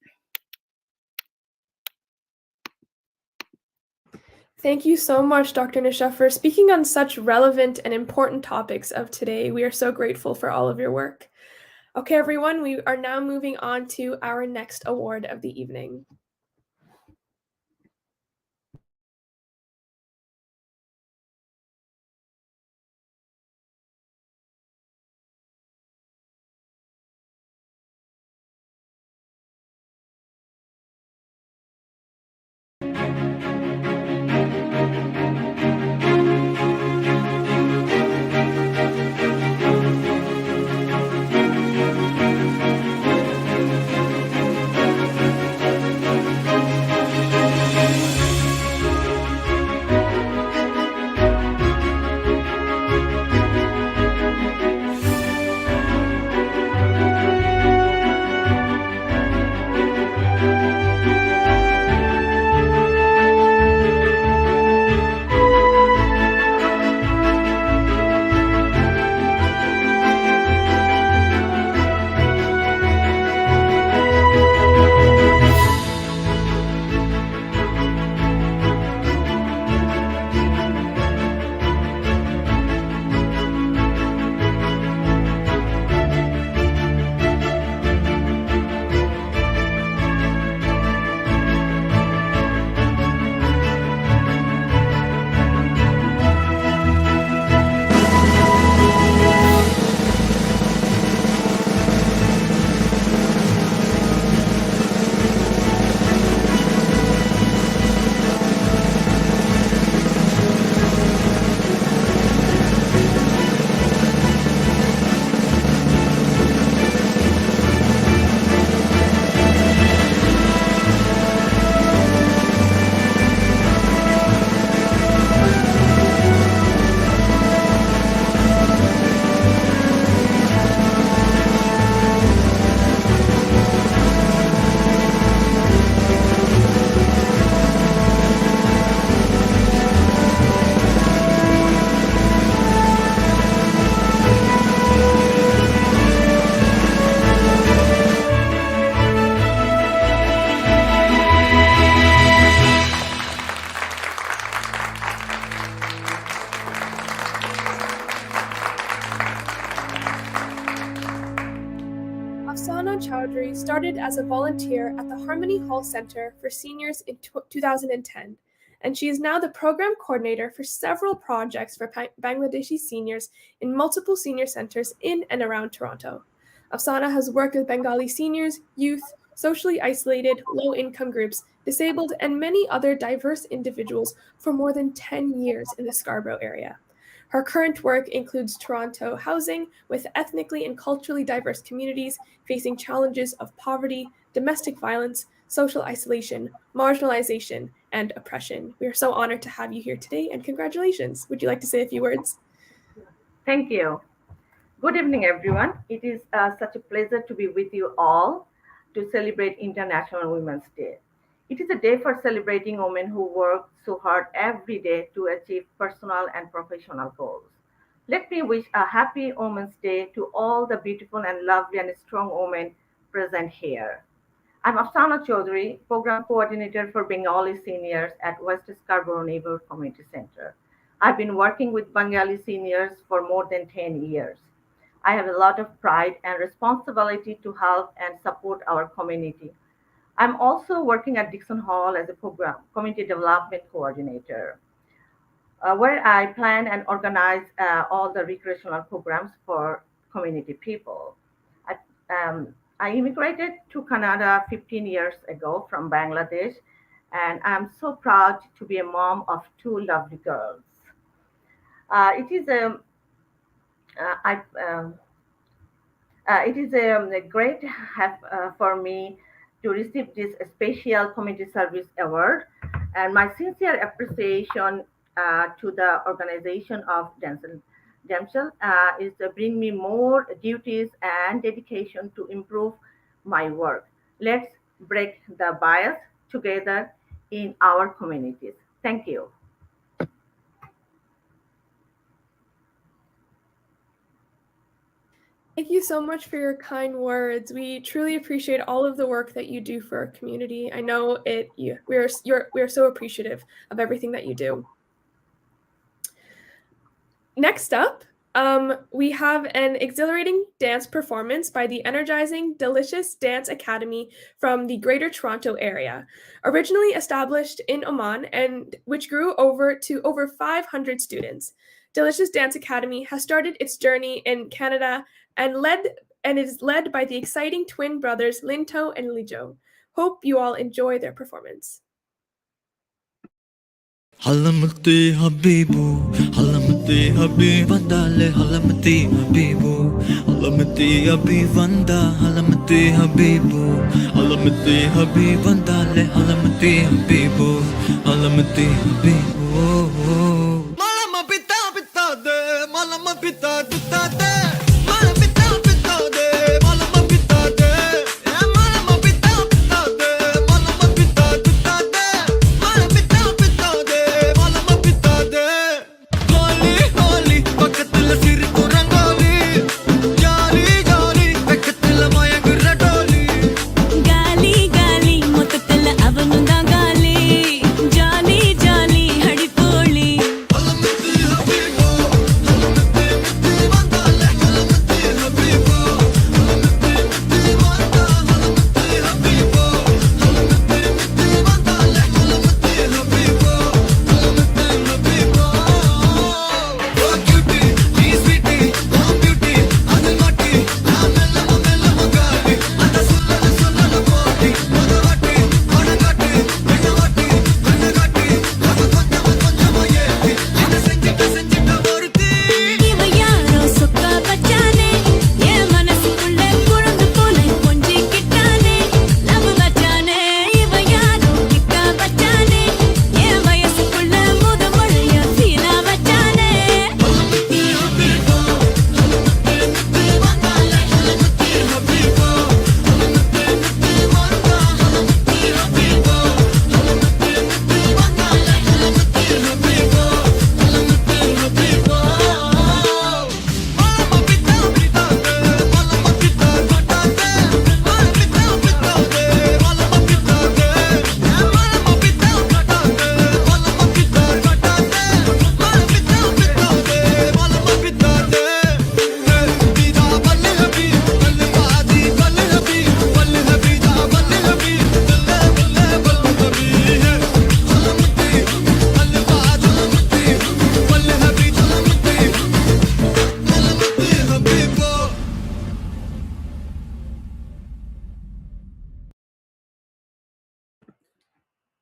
Thank you so much, Dr. Nisha, for speaking on such relevant and important topics of today. We are so grateful for all of your work. Okay, everyone, we are now moving on to our next award of the evening. started as a volunteer at the Harmony Hall Center for Seniors in 2010, and she is now the program coordinator for several projects for Bangladeshi seniors in multiple senior centers in and around Toronto. Afsana has worked with Bengali seniors, youth, socially isolated, low-income groups, disabled, and many other diverse individuals for more than 10 years in the Scarborough area. Her current work includes Toronto housing with ethnically and culturally diverse communities facing challenges of poverty, domestic violence, social isolation, marginalization, and oppression. We are so honored to have you here today, and congratulations. Would you like to say a few words? Thank you. Good evening, everyone. It is such a pleasure to be with you all to celebrate International Women's Day. It is a day for celebrating women who work so hard every day to achieve personal and professional goals. Let me wish a happy Women's Day to all the beautiful and lovely and strong women present here. I'm Afsana Chaudhary, Program Coordinator for Bengali Seniors at West Scarborough Neighborhood Community Center. I've been working with Bengali seniors for more than 10 years. I have a lot of pride and responsibility to help and support our community. I'm also working at Dixon Hall as a program community development coordinator, where I plan and organize all the recreational programs for community people. I immigrated to Canada 15 years ago from Bangladesh, and I'm so proud to be a mom of two lovely girls. It is a great for me to receive this special community service award, and my sincere appreciation to the organization of Dancing Damsels is to bring me more duties and dedication to improve my work. Let's break the bias together in our communities. Thank you. Thank you so much for your kind words. We truly appreciate all of the work that you do for our community. I know we are so appreciative of everything that you do. Next up, we have an exhilarating dance performance by the energizing Delicious Dance Academy from the Greater Toronto Area. Originally established in Oman and which grew to over 500 students. Delicious Dance Academy has started its journey in Canada and is led by the exciting twin brothers Linto and Lijo. Hope you all enjoy their performance. Halamati Habibu, Halamati Habibandale, Halamati Habibu, Halamati Habibanda, Halamati Habibu, Halamati Habibandale, Halamati Habibu, Halamati Habibu. Malama pita pita de, malama pita pita de. Gali gali motutala avanu da gali, jali jali hadi poli.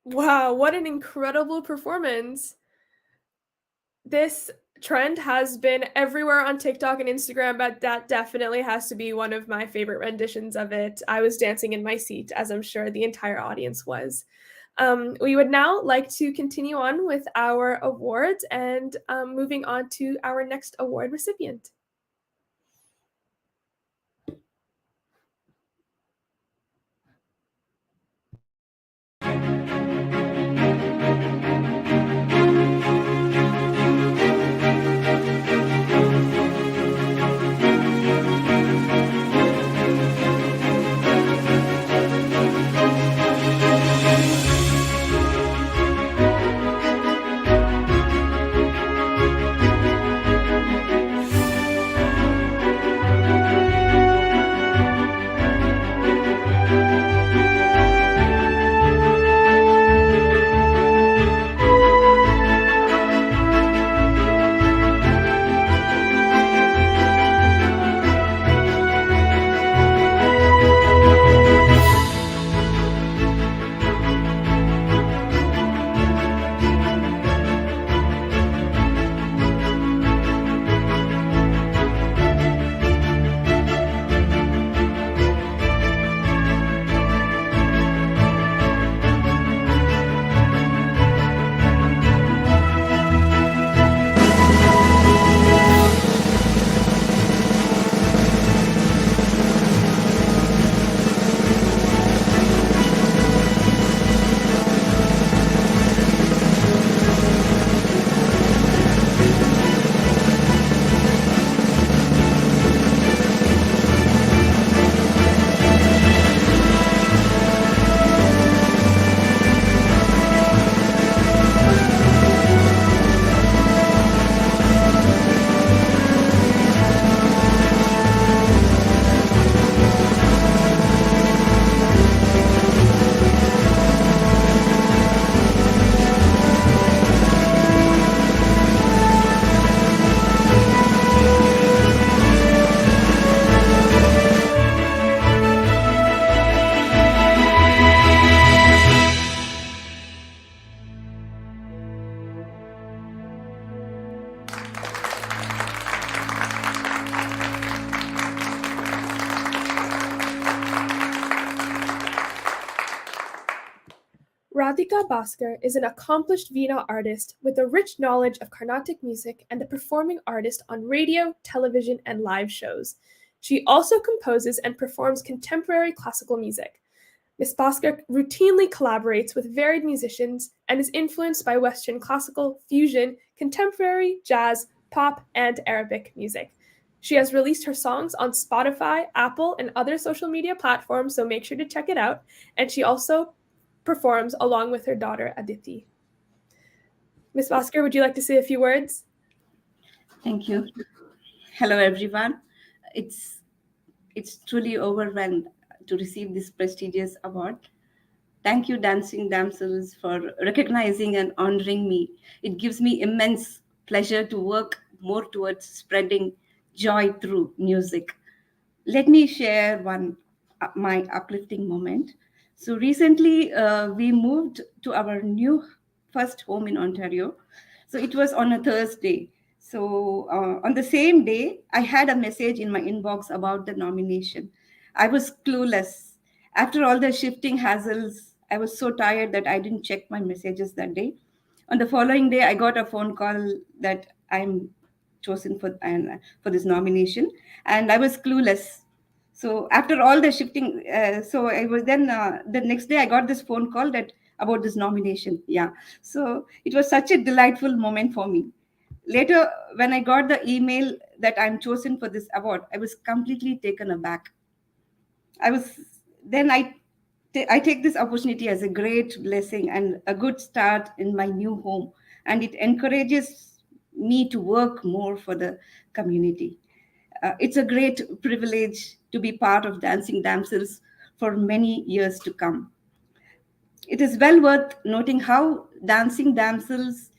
Wow, what an incredible performance. This trend has been everywhere on TikTok and Instagram, but that definitely has to be one of my favorite renditions of it. I was dancing in my seat, as I'm sure the entire audience was. We would now like to continue on with our awards and moving on to our next award recipient. Radhika Bhaskar is an accomplished Veena artist with a rich knowledge of Carnatic music and a performing artist on radio, television, and live shows. She also composes and performs contemporary classical music. Ms. Bhaskar routinely collaborates with varied musicians and is influenced by Western classical, fusion, contemporary, jazz, pop, and Arabic music. She has released her songs on Spotify, Apple, and other social media platforms, so make sure to check it out. And she also performs along with her daughter Aditi. Ms. Bhaskar, would you like to say a few words? Thank you. Hello, everyone. It's truly overwhelmed to receive this prestigious award. Thank you, Dancing Damsels, for recognizing and honoring me. It gives me immense pleasure to work more towards spreading joy through music. Let me share my uplifting moment. So recently, we moved to our new first home in Ontario. So it was on a Thursday. So on the same day, I had a message in my inbox about the nomination. I was clueless. After all the shifting hassles, I was so tired that I didn't check my messages that day. On the following day, I got a phone call that I'm chosen for this nomination, and I was clueless. So after all the shifting, so I was then the next day I got this phone call about this nomination. Yeah, so it was such a delightful moment for me. Later, when I got the email that I'm chosen for this award, I was completely taken aback. I take this opportunity as a great blessing and a good start in my new home, and it encourages me to work more for the community. It's a great privilege to be part of Dancing Damsels for many years to come. It is well worth noting how Dancing Damsels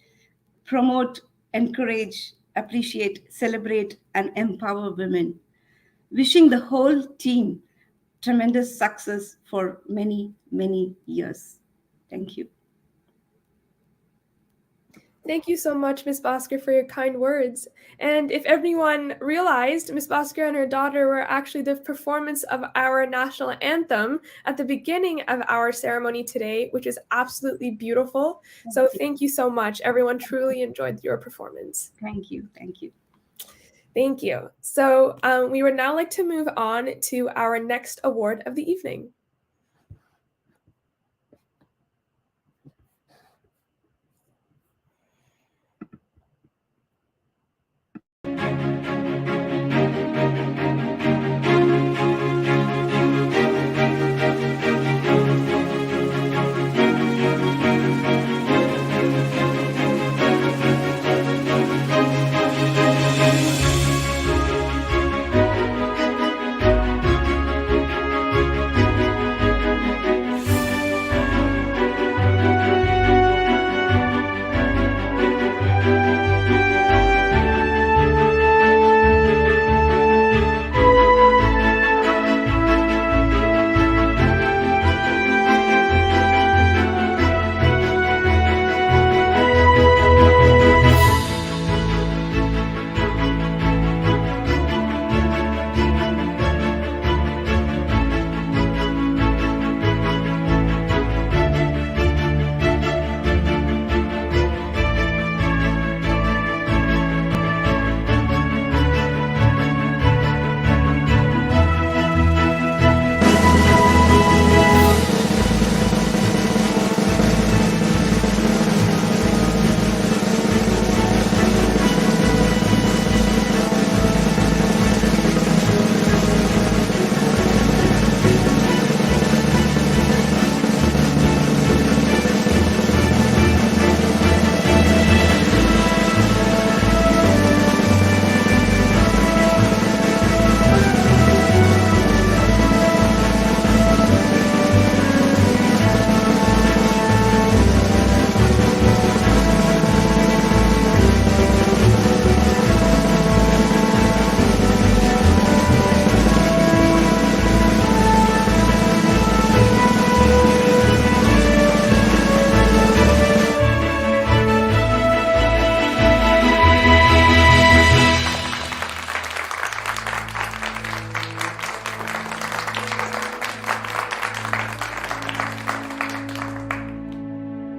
promote, encourage, appreciate, celebrate, and empower women. Wishing the whole team tremendous success for many, many years. Thank you. Thank you so much, Ms. Bosker, for your kind words. And if everyone realized, Ms. Bosker and her daughter were actually the performance of our national anthem at the beginning of our ceremony today, which is absolutely beautiful. So thank you so much. Everyone truly enjoyed your performance. Thank you. Thank you. Thank you. So we would now like to move on to our next award of the evening.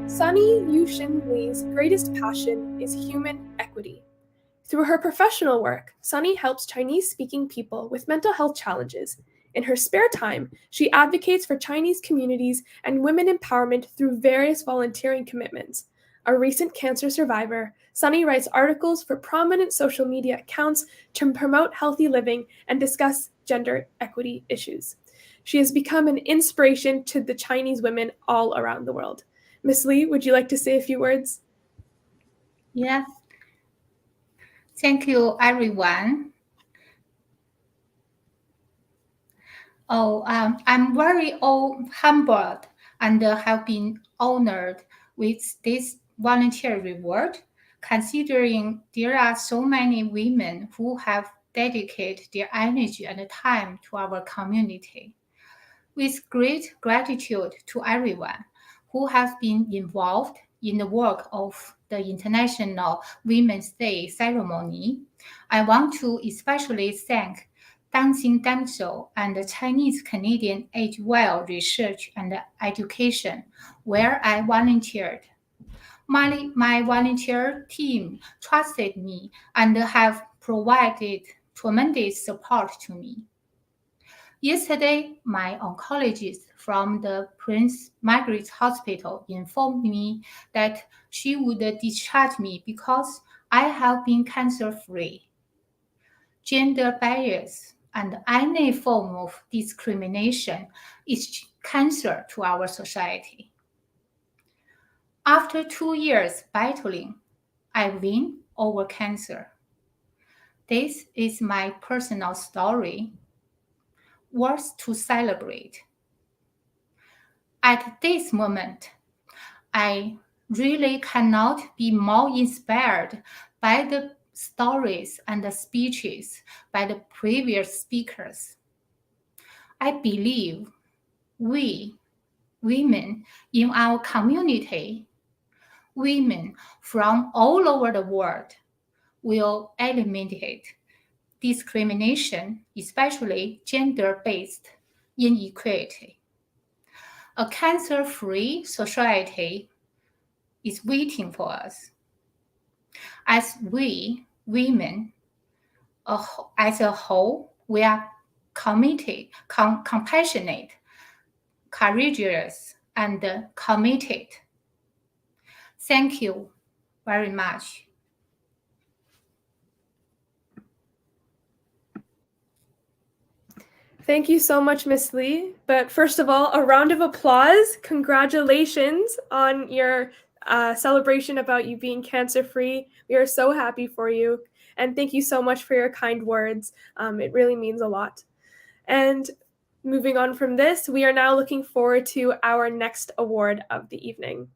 Sunny Yushin Lee's greatest passion is human equity. Through her professional work, Sunny helps Chinese-speaking people with mental health challenges. In her spare time, she advocates for Chinese communities and women empowerment through various volunteering commitments. A recent cancer survivor, Sunny writes articles for prominent social media accounts to promote healthy living and discuss gender equity issues. She has become an inspiration to the Chinese women all around the world. Ms. Lee, would you like to say a few words? Yes. Thank you, everyone. I'm very humbled and have been honored with this volunteer reward, considering there are so many women who have dedicated their energy and time to our community. With great gratitude to everyone who has been involved in the work of the International Women's Day ceremony, I want to especially thank Dancing Damsels and the Chinese Canadian Age Well Research and Education, where I volunteered. My volunteer team trusted me and have provided tremendous support to me. Yesterday, my oncologist from the Prince Margaret Hospital informed me that she would discharge me because I have been cancer-free. Gender barriers and any form of discrimination is cancer to our society. After 2 years battling, I win over cancer. This is my personal story, worth to celebrate. At this moment, I really cannot be more inspired by the stories and the speeches by the previous speakers. I believe we, women in our community, women from all over the world will eliminate discrimination, especially gender-based inequality. A cancer-free society is waiting for us. As we, women, as a whole, we are committed, compassionate, courageous, and committed. Thank you very much. Thank you so much, Miss Lee. But first of all, a round of applause. Congratulations on your celebration about you being cancer-free. We are so happy for you. And thank you so much for your kind words. It really means a lot. And moving on from this, we are now looking forward to our next award of the evening.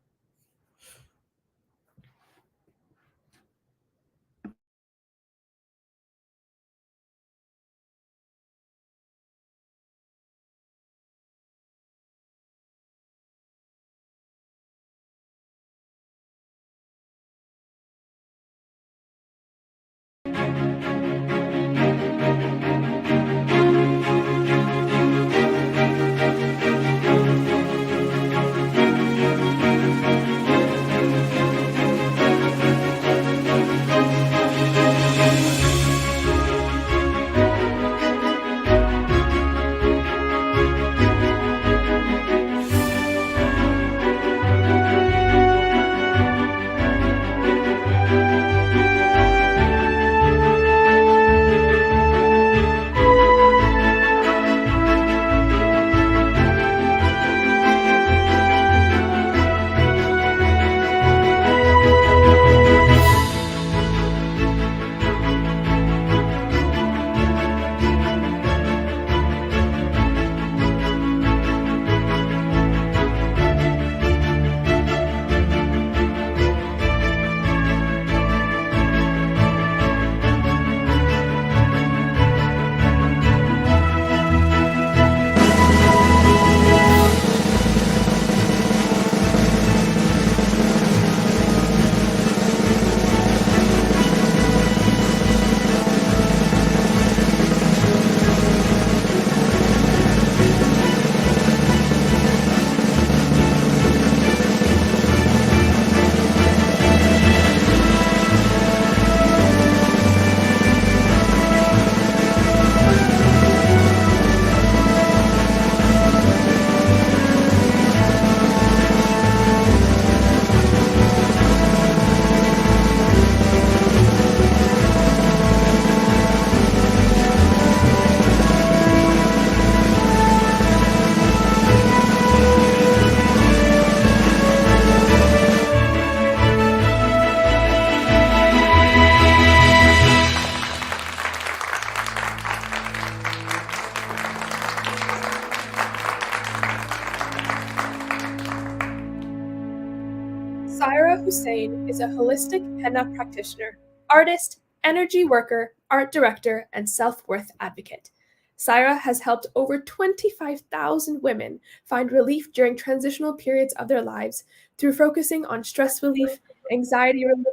Hussain is a holistic henna practitioner, artist, energy worker, art director, and self-worth advocate. Saira has helped over 25,000 women find relief during transitional periods of their lives through focusing on stress relief, anxiety relief,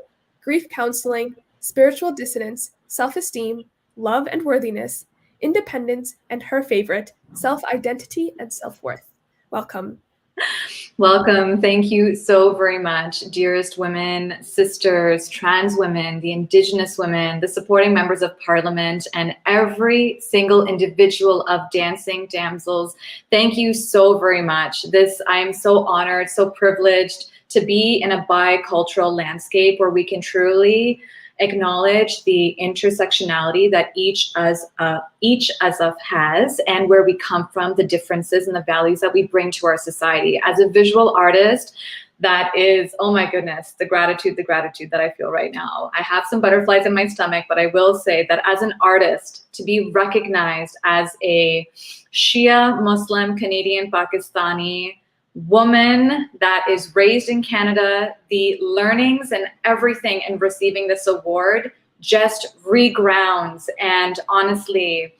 grief counseling, spiritual dissonance, self-esteem, love and worthiness, independence, and her favorite, self-identity and self-worth. Welcome. Welcome. Thank you so very much, dearest women, sisters, trans women, the Indigenous women, the supporting members of Parliament, and every single individual of Dancing Damsels. Thank you so very much. I am so honored, so privileged to be in a bicultural landscape where we can truly acknowledge the intersectionality that each as us has, and where we come from, the differences and the values that we bring to our society. As a visual artist, that is, oh my goodness, the gratitude that I feel right now. I have some butterflies in my stomach, but I will say that as an artist, to be recognized as a Shia Muslim Canadian Pakistani woman that is raised in Canada, the learnings and everything in receiving this award just regrounds and honestly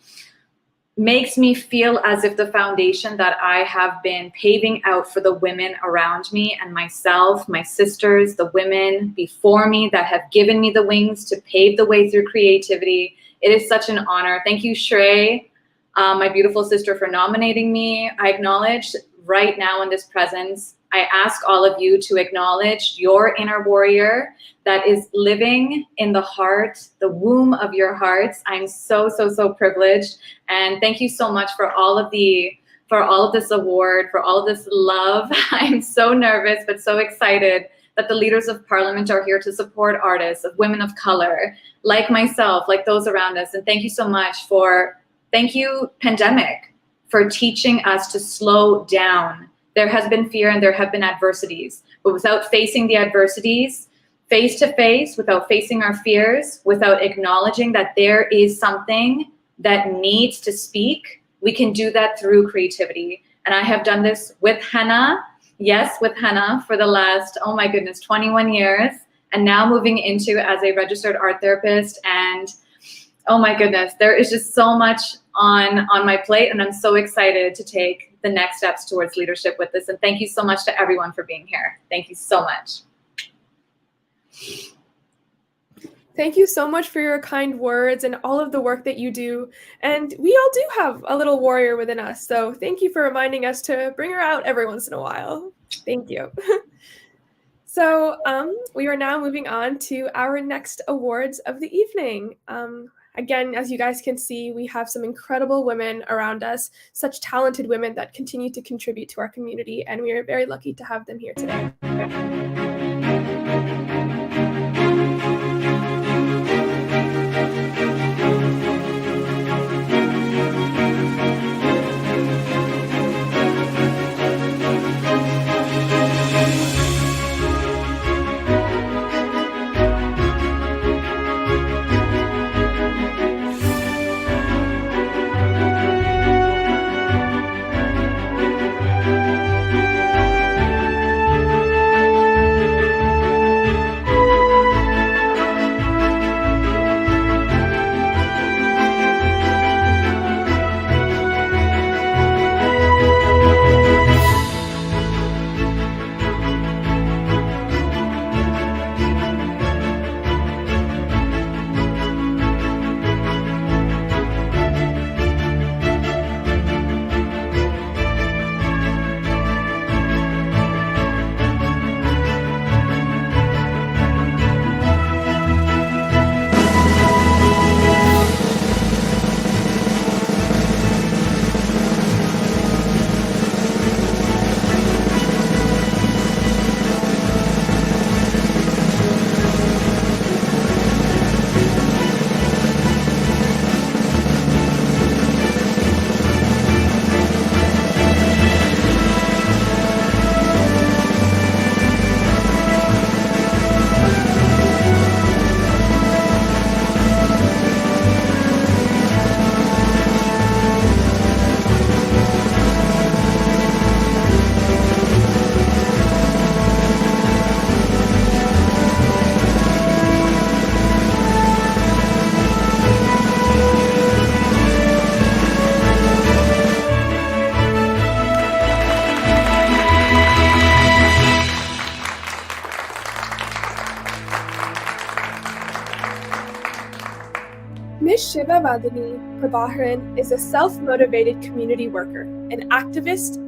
makes me feel as if the foundation that I have been paving out for the women around me and myself, my sisters, the women before me that have given me the wings to pave the way through creativity. It is such an honor. Thank you, Shrey, my beautiful sister, for nominating me. I acknowledge right now in this presence, I ask all of you to acknowledge your inner warrior that is living in the heart, the womb of your hearts. I'm so, so, so privileged. And thank you so much for all of this award, for all of this love. I'm so nervous, but so excited that the leaders of Parliament are here to support artists, of women of color, like myself, like those around us. And thank you so much thank you, pandemic, for teaching us to slow down. There has been fear and there have been adversities, but without facing the adversities face to face, without facing our fears, without acknowledging that there is something that needs to speak, we can do that through creativity. And I have done this with henna, yes, with henna for the last, oh my goodness, 21 years, and now moving into as a registered art therapist. And oh my goodness, there is just so much on my plate, and I'm so excited to take the next steps towards leadership with this. And thank you so much to everyone for being here. Thank you so much. Thank you so much for your kind words and all of the work that you do. And we all do have a little warrior within us. So thank you for reminding us to bring her out every once in a while. Thank you. So we are now moving on to our next awards of the evening. Again, as you guys can see, we have some incredible women around us, such talented women that continue to contribute to our community, and we are very lucky to have them here today. Ms. Shiva Vadini Prabhaharan is a self-motivated community worker, an activist,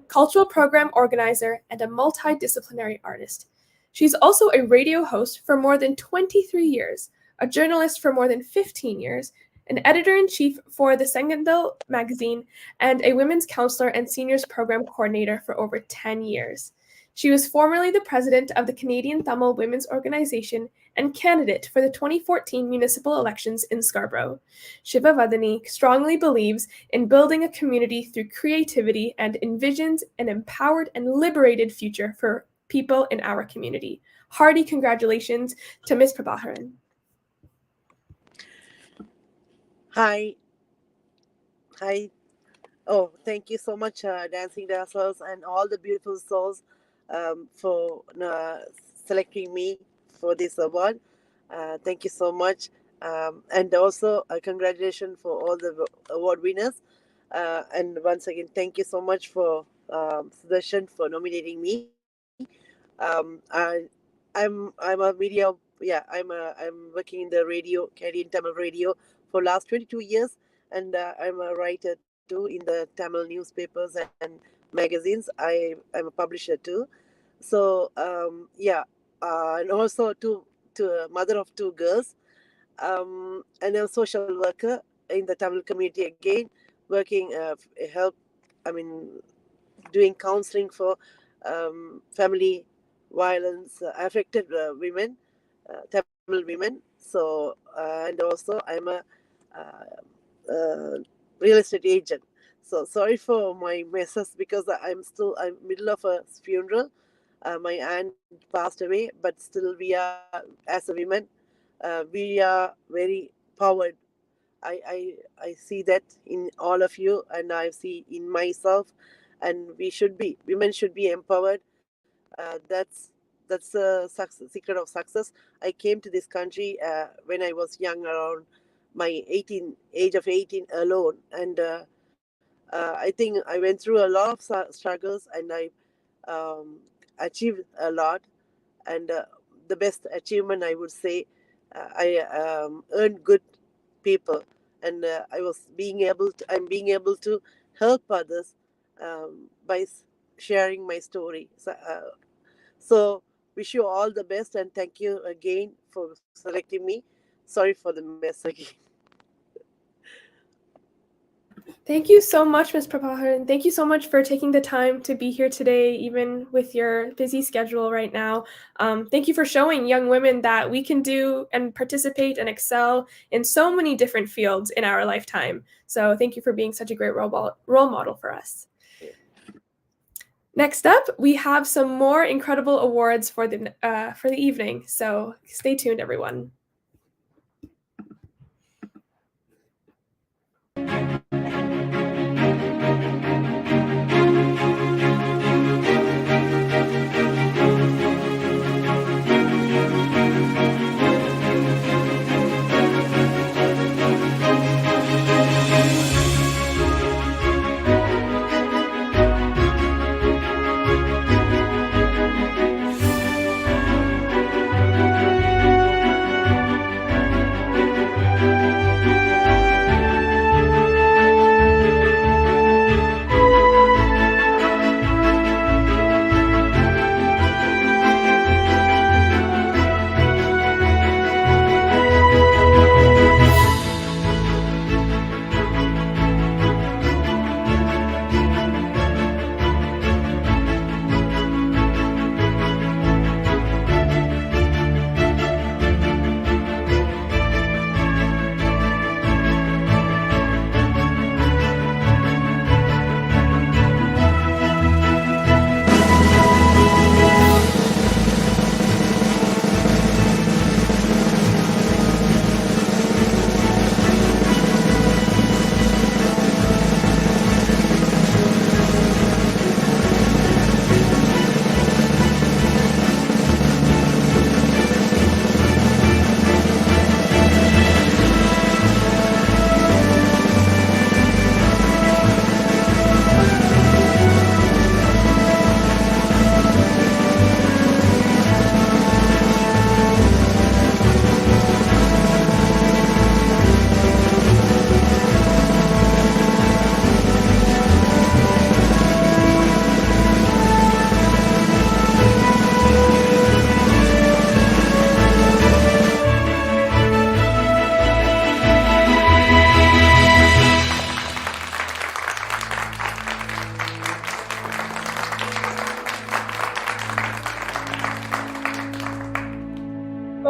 cultural program organizer, and a multidisciplinary artist. She's also a radio host for more than 23 years, a journalist for more than 15 years, an editor-in-chief for the Sengendal magazine, and a women's counselor and seniors program coordinator for over 10 years. She was formerly the president of the Canadian Tamil Women's Organization and candidate for the 2014 municipal elections in Scarborough. Shiva Vadini strongly believes in building a community through creativity and envisions an empowered and liberated future for people in our community. Hearty congratulations to Ms. Prabhaharan. Hi. Oh, thank you so much, Dancing Damsels and all the beautiful souls for selecting me for this award. Thank you so much. And also, congratulations for all the award winners. And once again, thank you so much for Sudarshan for nominating me. I'm a media, I'm working in the radio, Canadian Tamil radio for last 22 years, and I'm a writer too in the Tamil newspapers and magazines. I'm a publisher too. So and also to a mother of two girls, and a social worker in the Tamil community again, working help. I mean, doing counseling for family violence affected women, Tamil women. So and also I'm a real estate agent. So sorry for my messes because I'm middle of a funeral. My aunt passed away, but still we are, as a women, we are very powered. I see that in all of you, and I see in myself, and women should be empowered. That's the secret of success. I came to this country when I was young, around my age of 18 alone, and I think I went through a lot of struggles, and I achieved a lot. And the best achievement, I would say, I earned good people, and I'm being able to help others by sharing my story. So wish you all the best, and thank you again for selecting me. Sorry for the mess again. Thank you so much, Ms. Prabhakaran. Thank you so much for taking the time to be here today, even with your busy schedule right now. Thank you for showing young women that we can do and participate and excel in so many different fields in our lifetime. So thank you for being such a great role model for us. Next up, we have some more incredible awards for the evening. So stay tuned, everyone.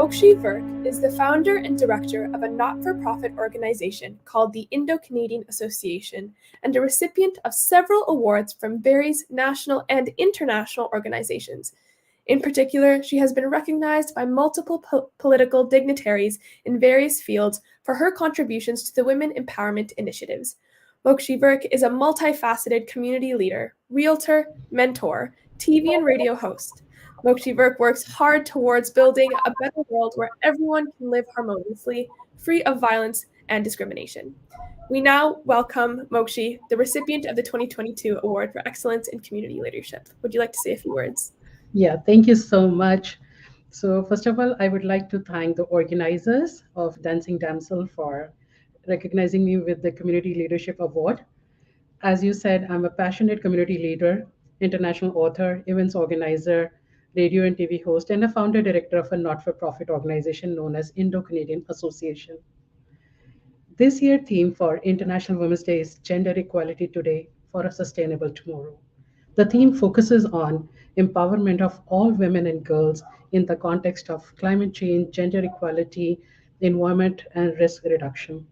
Mokshi Virk is the founder and director of a not-for-profit organization called the Indo-Canadian Association and a recipient of several awards from various national and international organizations. In particular, she has been recognized by multiple political dignitaries in various fields for her contributions to the women empowerment initiatives. Mokshi Virk is a multifaceted community leader, realtor, mentor, TV and radio host. Mokshi Virk works hard towards building a better world where everyone can live harmoniously, free of violence and discrimination. We now welcome Mokshi, the recipient of the 2022 Award for Excellence in Community Leadership. Would you like to say a few words? Yeah, thank you so much. So first of all, I would like to thank the organizers of Dancing Damsel for recognizing me with the Community Leadership Award. As you said, I'm a passionate community leader, international author, events organizer, radio and TV host, and a founder director of a not-for-profit organization known as Indo-Canadian Association. This year's theme for International Women's Day is Gender Equality Today for a Sustainable Tomorrow. The theme focuses on empowerment of all women and girls in the context of climate change, gender equality, environment, and risk reduction.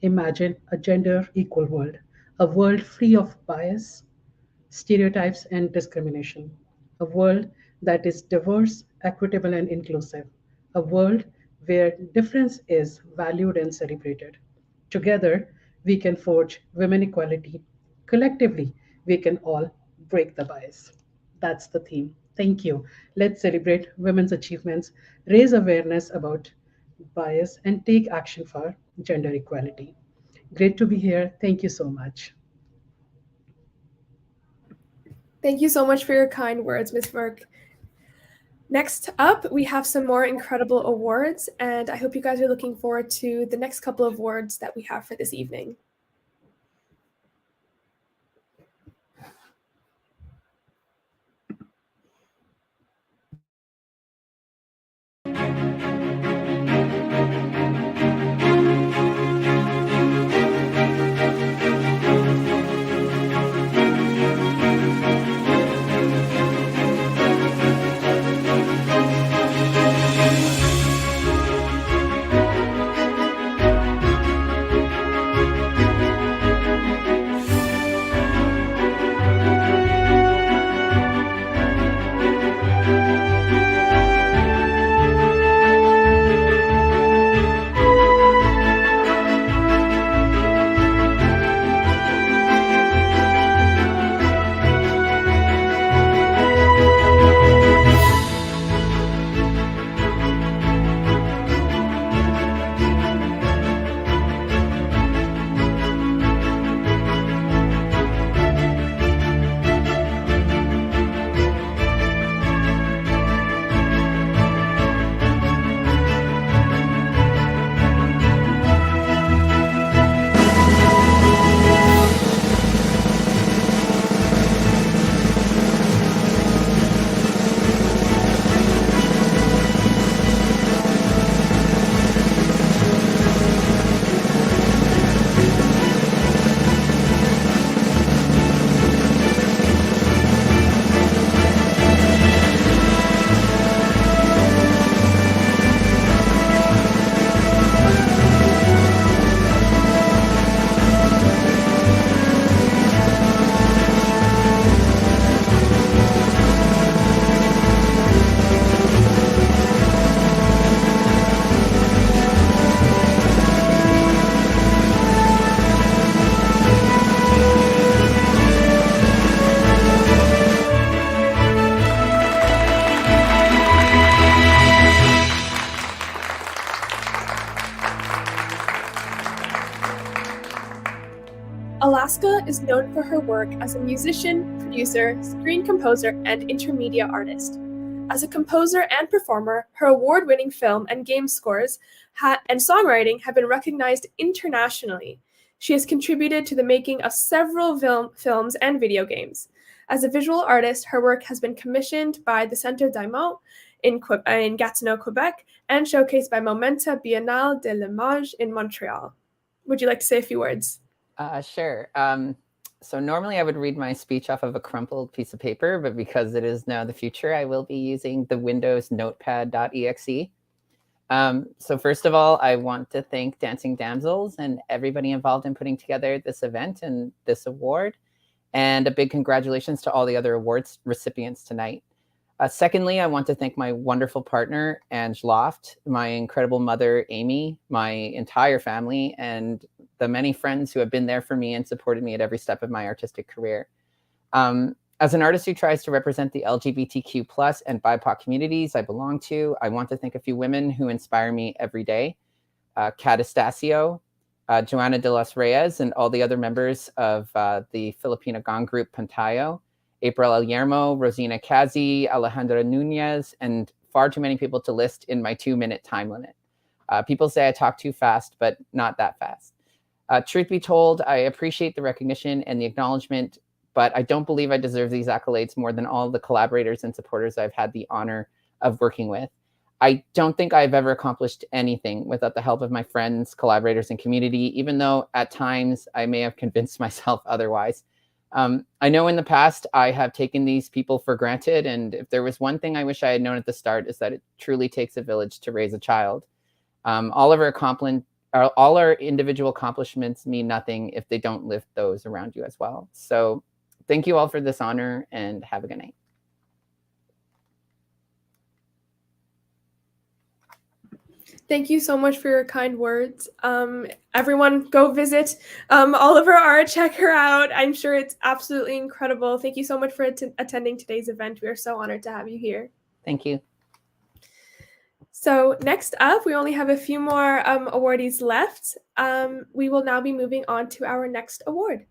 Imagine a gender equal world, a world free of bias, stereotypes, and discrimination, a world that is diverse, equitable, and inclusive, a world where difference is valued and celebrated. Together, we can forge women equality. Collectively, we can all break the bias. That's the theme. Thank you. Let's celebrate women's achievements, raise awareness about bias, and take action for gender equality. Great to be here. Thank you so much. Thank you so much for your kind words, Ms. Merck. Next up, we have some more incredible awards, and I hope you guys are looking forward to the next couple of awards that we have for this evening. Alaska is known for her work as a musician, producer, screen composer, and intermedia artist. As a composer and performer, her award-winning film and game scores and songwriting have been recognized internationally. She has contributed to the making of several films and video games. As a visual artist, her work has been commissioned by the Centre d'Image in Gatineau, Quebec, and showcased by Momenta Biennale de l'Image in Montreal. Would you like to say a few words? Sure. So normally I would read my speech off of a crumpled piece of paper, but because it is now the future, I will be using the Windows Notepad.exe. So first of all, I want to thank Dancing Damsels and everybody involved in putting together this event and this award. And a big congratulations to all the other awards recipients tonight. Secondly, I want to thank my wonderful partner, Ange Loft, my incredible mother, Amy, my entire family, and the many friends who have been there for me and supported me at every step of my artistic career. As an artist who tries to represent the LGBTQ+ and BIPOC communities I belong to, I want to thank a few women who inspire me every day. Kat Estacio, Joanna de los Reyes, and all the other members of the Filipino Gong group Pantayo, April Eliermo, Rosina Kazi, Alejandra Nunez, and far too many people to list in my 2-minute time limit. People say I talk too fast, but not that fast. Truth be told, I appreciate the recognition and the acknowledgement, but I don't believe I deserve these accolades more than all the collaborators and supporters I've had the honor of working with. I don't think I've ever accomplished anything without the help of my friends, collaborators, and community, even though at times I may have convinced myself otherwise. I know in the past I have taken these people for granted, and if there was one thing I wish I had known at the start, is that it truly takes a village to raise a child. All our individual accomplishments mean nothing if they don't lift those around you as well. So thank you all for this honor, and have a good night. Thank you so much for your kind words. Everyone, go visit Oliver art, check her out. I'm sure it's absolutely incredible. Thank you so much for attending today's event. We are so honored to have you here. Thank you. So next up, we only have a few more awardees left. We will now be moving on to our next award.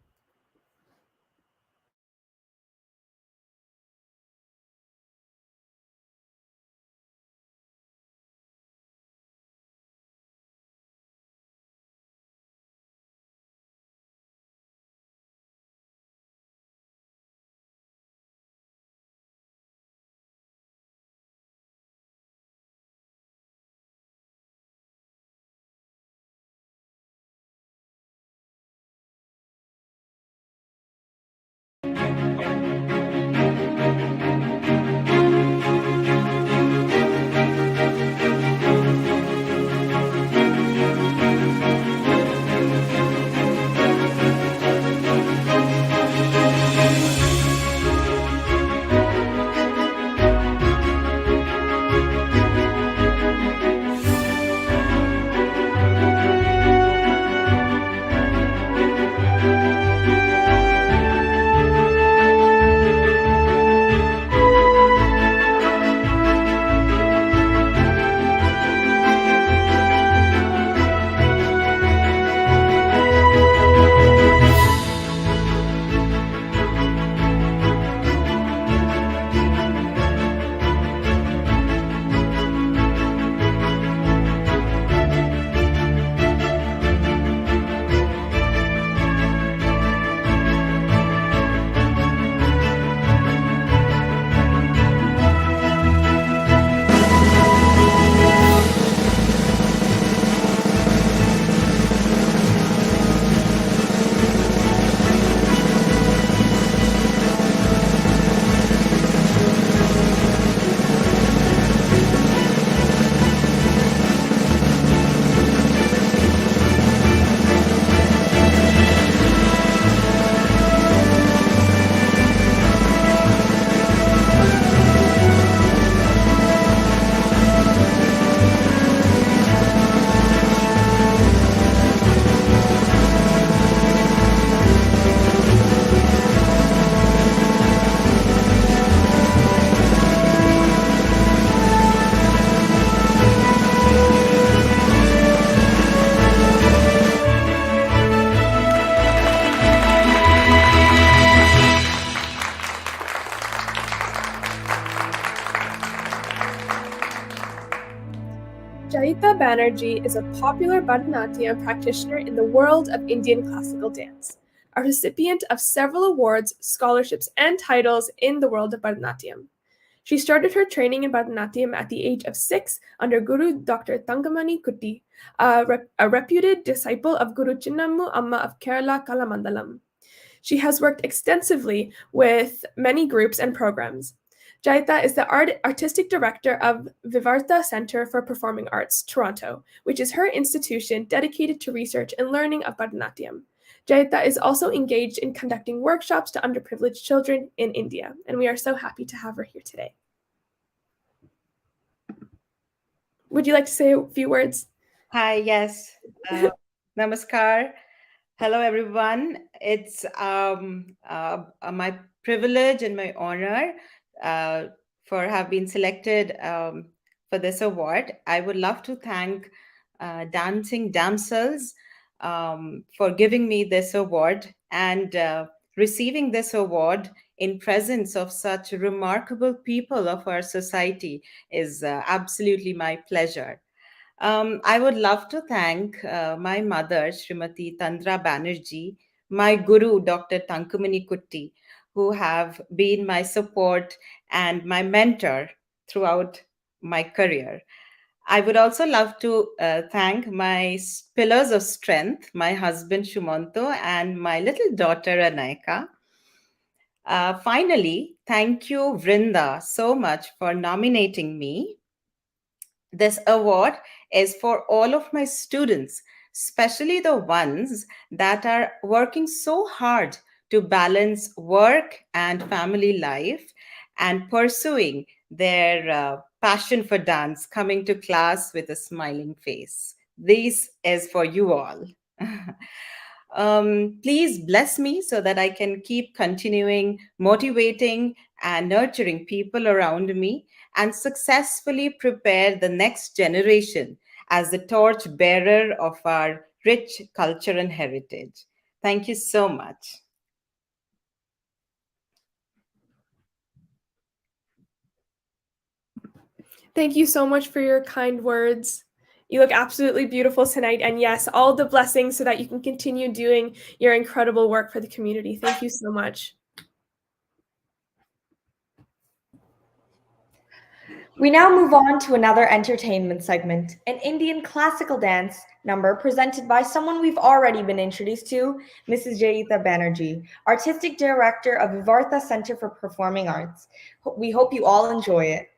Jayita Banerjee is a popular Bharatanatyam practitioner in the world of Indian classical dance, a recipient of several awards, scholarships, and titles in the world of Bharatanatyam. She started her training in Bharatanatyam at the age of 6 under Guru Dr. Thangamani Kutty, a reputed disciple of Guru Chinnammu Amma of Kerala Kalamandalam. She has worked extensively with many groups and programs. Jayita is the artistic director of Vivarta Centre for Performing Arts, Toronto, which is her institution dedicated to research and learning of Bharatanatyam. Jayita is also engaged in conducting workshops to underprivileged children in India, and we are so happy to have her here today. Would you like to say a few words? Hi, yes. Namaskar. Hello, everyone. It's my privilege and my honor for have been selected for this award. I would love to thank Dancing Damsels for giving me this award and receiving this award in presence of such remarkable people of our society is absolutely my pleasure. I would love to thank my mother, Srimati Tandra Banerjee, my guru, Dr. Tankamani Kutti, who have been my support and my mentor throughout my career. I would also love to thank my pillars of strength, my husband Shumanto and my little daughter Anaika. Finally, thank you, Vrinda, so much for nominating me. This award is for all of my students, especially the ones that are working so hard to balance work and family life and pursuing their passion for dance, coming to class with a smiling face. This is for you all. Please bless me so that I can keep continuing motivating and nurturing people around me and successfully prepare the next generation as the torch bearer of our rich culture and heritage. Thank you so much. Thank you so much for your kind words. You look absolutely beautiful tonight. And yes, all the blessings so that you can continue doing your incredible work for the community. Thank you so much. We now move on to another entertainment segment, an Indian classical dance number presented by someone we've already been introduced to, Mrs. Jayita Banerjee, Artistic Director of Vivartha Center for Performing Arts. We hope you all enjoy it.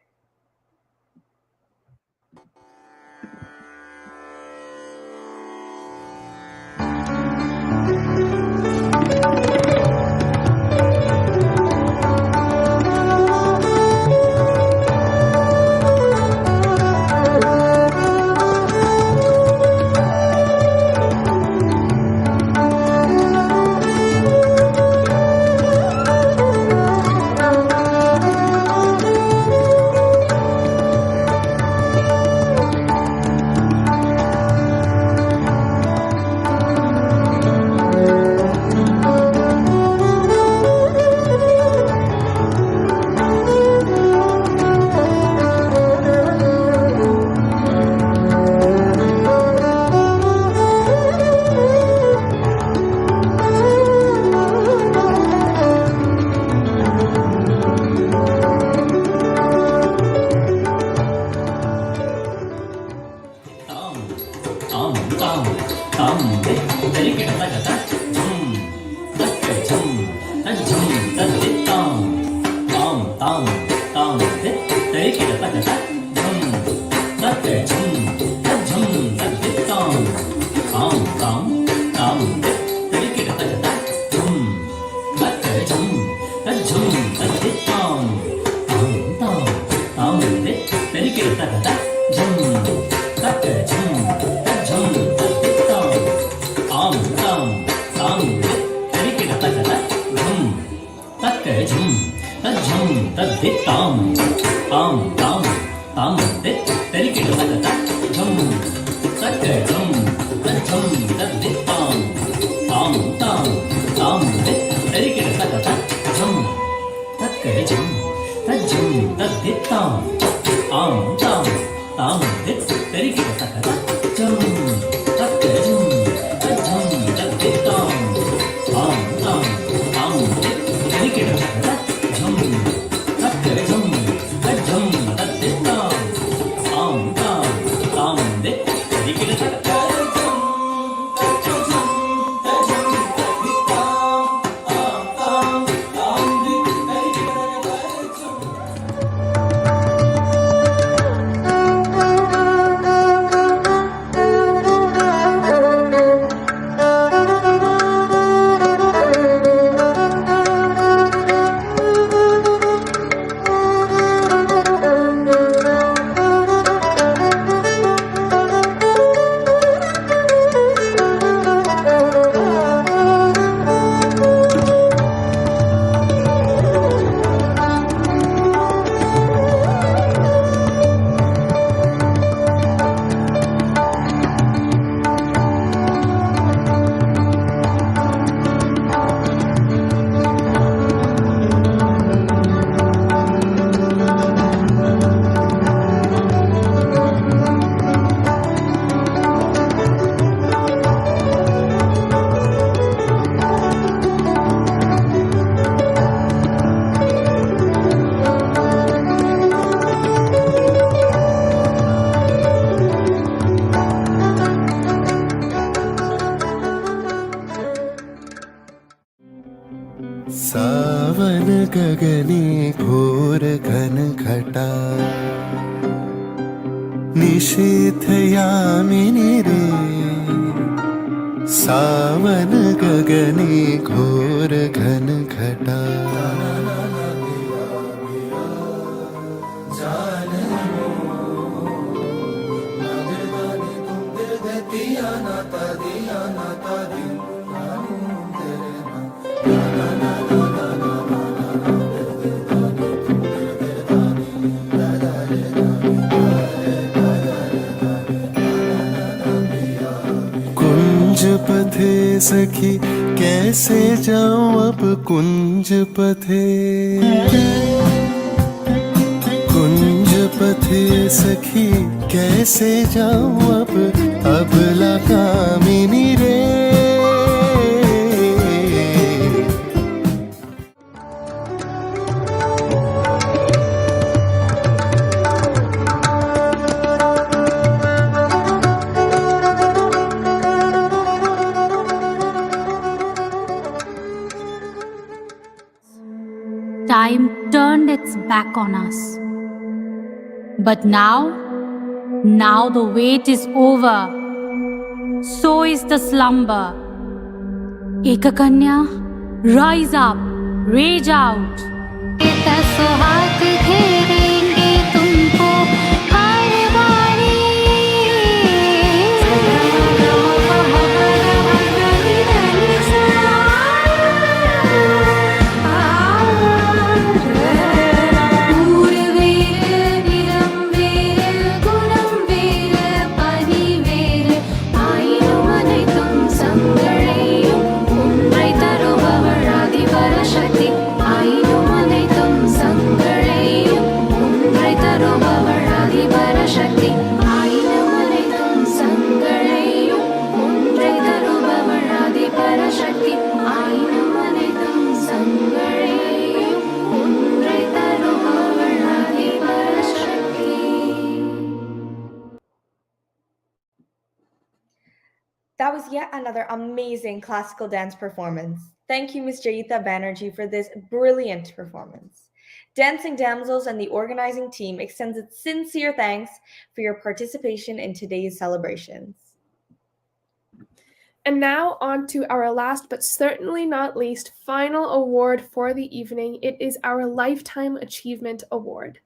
गगने घोर घन घटा निशीथ यामिनी रे सावन गगने घोर घन घटा कुंज पथे सखी कैसे जाऊं अब कुंज पथे कुंज पथे सखी कैसे जाऊं अब कामिनी रे Time turned its back on us. But now the wait is over. So is the slumber. Ekakanya, rise up, rage out. सुहाग घेरेंगे तुमको हर बारी That was yet another amazing classical dance performance. Thank you, Ms. Jaitha Banerjee, for this brilliant performance. Dancing Damsels and the organizing team extends its sincere thanks for your participation in today's celebrations. And now on to our last but certainly not least final award for the evening. It is our Lifetime Achievement Award.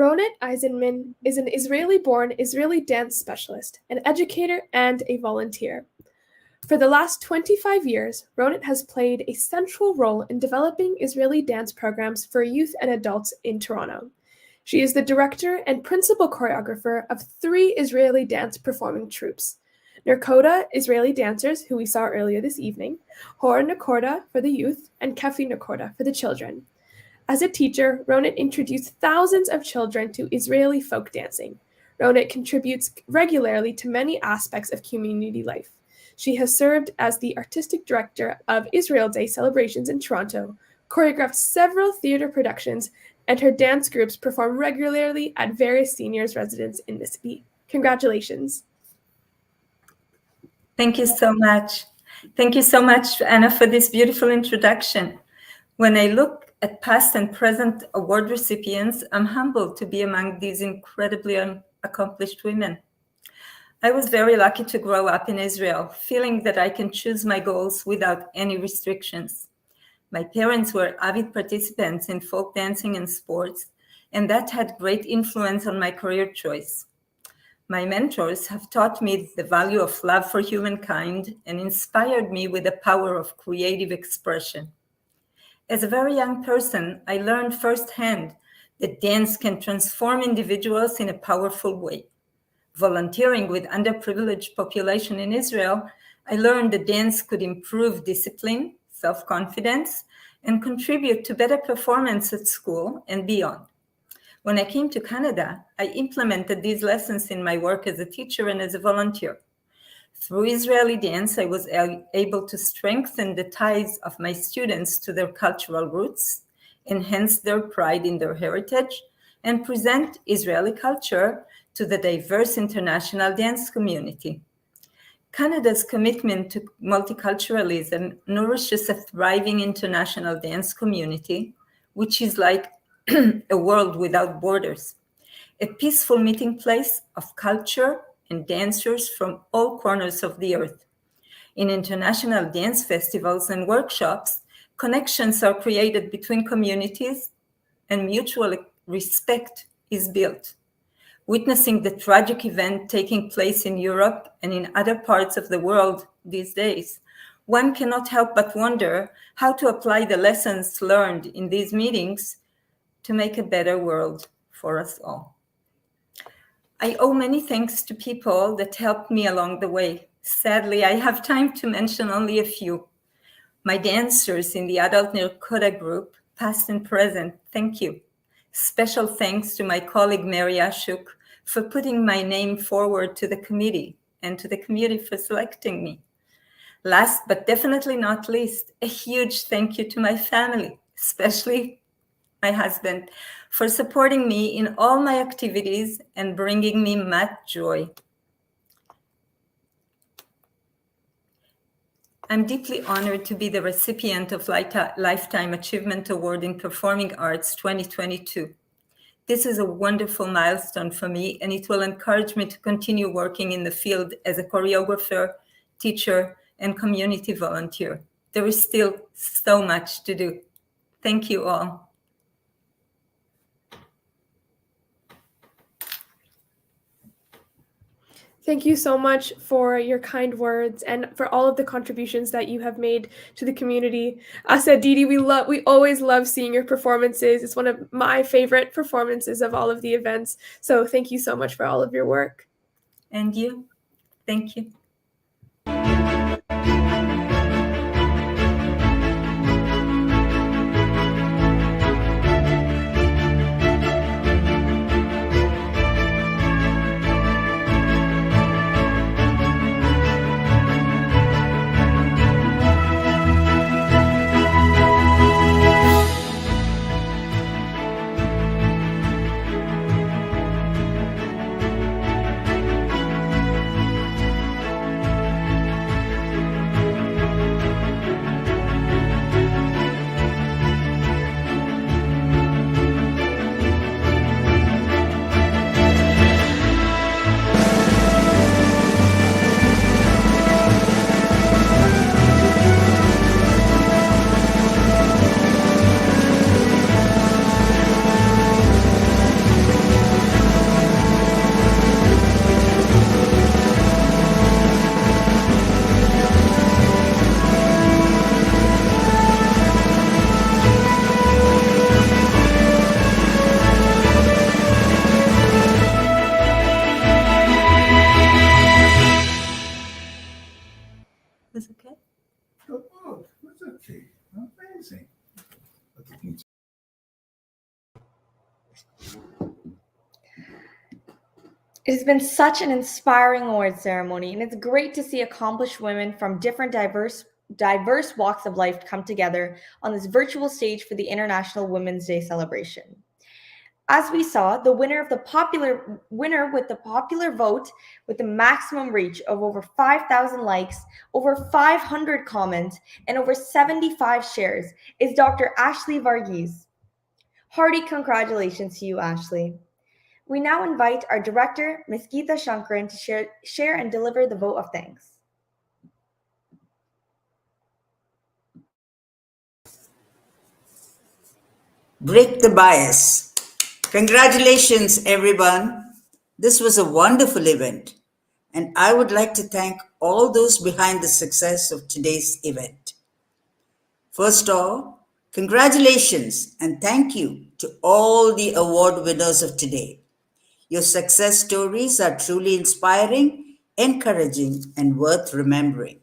Ronit Eisenman is an Israeli-born Israeli dance specialist, an educator, and a volunteer. For the last 25 years, Ronit has played a central role in developing Israeli dance programs for youth and adults in Toronto. She is the director and principal choreographer of 3 Israeli dance performing troupes: Nerkoda Israeli Dancers, who we saw earlier this evening, Hor Nerkoda for the youth, and Kefi Nerkoda for the children. As a teacher, Ronit introduced thousands of children to Israeli folk dancing. Ronit contributes regularly to many aspects of community life. She has served as the artistic director of Israel Day celebrations in Toronto, choreographed several theater productions, and her dance groups perform regularly at various seniors' residences in the city. Congratulations. Thank you so much. Thank you so much, Anna, for this beautiful introduction. When I look at past and present award recipients, I'm humbled to be among these incredibly accomplished women. I was very lucky to grow up in Israel, feeling that I can choose my goals without any restrictions. My parents were avid participants in folk dancing and sports, and that had great influence on my career choice. My mentors have taught me the value of love for humankind and inspired me with the power of creative expression. As a very young person, I learned firsthand that dance can transform individuals in a powerful way. Volunteering with underprivileged population in Israel, I learned that dance could improve discipline, self-confidence, and contribute to better performance at school and beyond. When I came to Canada, I implemented these lessons in my work as a teacher and as a volunteer. Through Israeli dance, I was able to strengthen the ties of my students to their cultural roots, enhance their pride in their heritage, and present Israeli culture to the diverse international dance community. Canada's commitment to multiculturalism nourishes a thriving international dance community, which is like a world without borders, a peaceful meeting place of culture and dancers from all corners of the earth. In international dance festivals and workshops, connections are created between communities and mutual respect is built. Witnessing the tragic event taking place in Europe and in other parts of the world these days, one cannot help but wonder how to apply the lessons learned in these meetings to make a better world for us all. I owe many thanks to people that helped me along the way. Sadly, I have time to mention only a few. My dancers in the adult Nerkoda group, past and present, thank you. Special thanks to my colleague Mary Ashuk for putting my name forward to the committee and to the committee for selecting me. Last but definitely not least, a huge thank you to my family, especially my husband, for supporting me in all my activities and bringing me much joy. I'm deeply honored to be the recipient of Lifetime Achievement Award in Performing Arts 2022. This is a wonderful milestone for me, and it will encourage me to continue working in the field as a choreographer, teacher, and community volunteer. There is still so much to do. Thank you all. Thank you so much for your kind words and for all of the contributions that you have made to the community. Us at Didi, we always love seeing your performances. It's one of my favorite performances of all of the events. So thank you so much for all of your work. And you. Thank you. Okay. Oh, that's okay. Amazing. It has been such an inspiring award ceremony, and it's great to see accomplished women from different diverse walks of life come together on this virtual stage for the International Women's Day celebration. As we saw, the winner with the popular vote with the maximum reach of over 5,000 likes, over 500 comments, and over 75 shares is Dr. Ashley Varghese. Hearty congratulations to you, Ashley. We now invite our director, Ms. Geeta Shankaran, to share and deliver the vote of thanks. Break the bias. Congratulations, everyone. This was a wonderful event, and I would like to thank all those behind the success of today's event. First of all, congratulations and thank you to all the award winners of today. Your success stories are truly inspiring, encouraging, and worth remembering.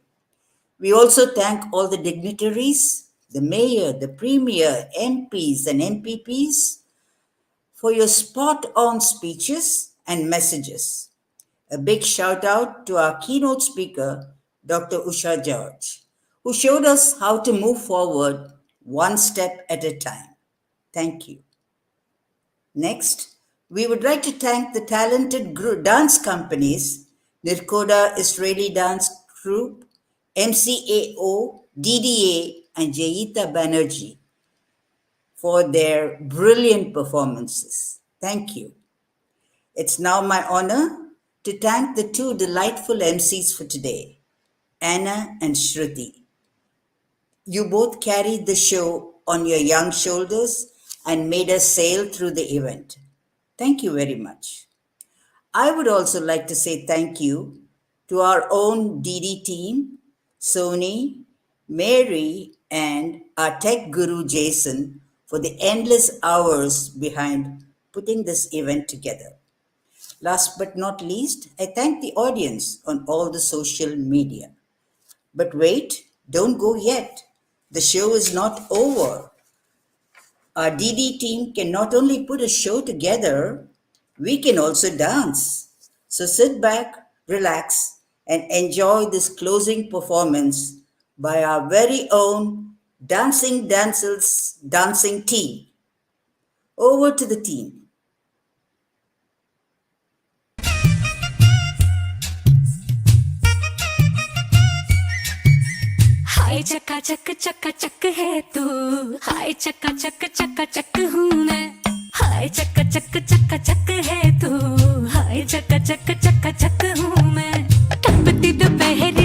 We also thank all the dignitaries, the mayor, the premier, MPs, and MPPs for your spot-on speeches and messages. A big shout out to our keynote speaker, Dr. Usha George, who showed us how to move forward one step at a time. Thank you. Next, we would like to thank the talented dance companies, Nirkoda Israeli Dance Group, MCAO, DDA, and Jayita Banerjee for their brilliant performances. Thank you. It's now my honor to thank the two delightful MCs for today, Anna and Shruti. You both carried the show on your young shoulders and made us sail through the event. Thank you very much. I would also like to say thank you to our own DD team, Sony, Mary, and our tech guru, Jason, for the endless hours behind putting this event together. Last but not least, I thank the audience on all the social media. But wait, don't go yet. The show is not over. Our DD team can not only put a show together, we can also dance. So sit back, relax, and enjoy this closing performance by our very own Dancing Damsels dancing team. Over to the team. हाय चक्का चक है तू, हाय चक्का चक हूँ मैं, हाय चक्का चक है तू, हाय चक्का चक हूँ मैं। तपती दोपहर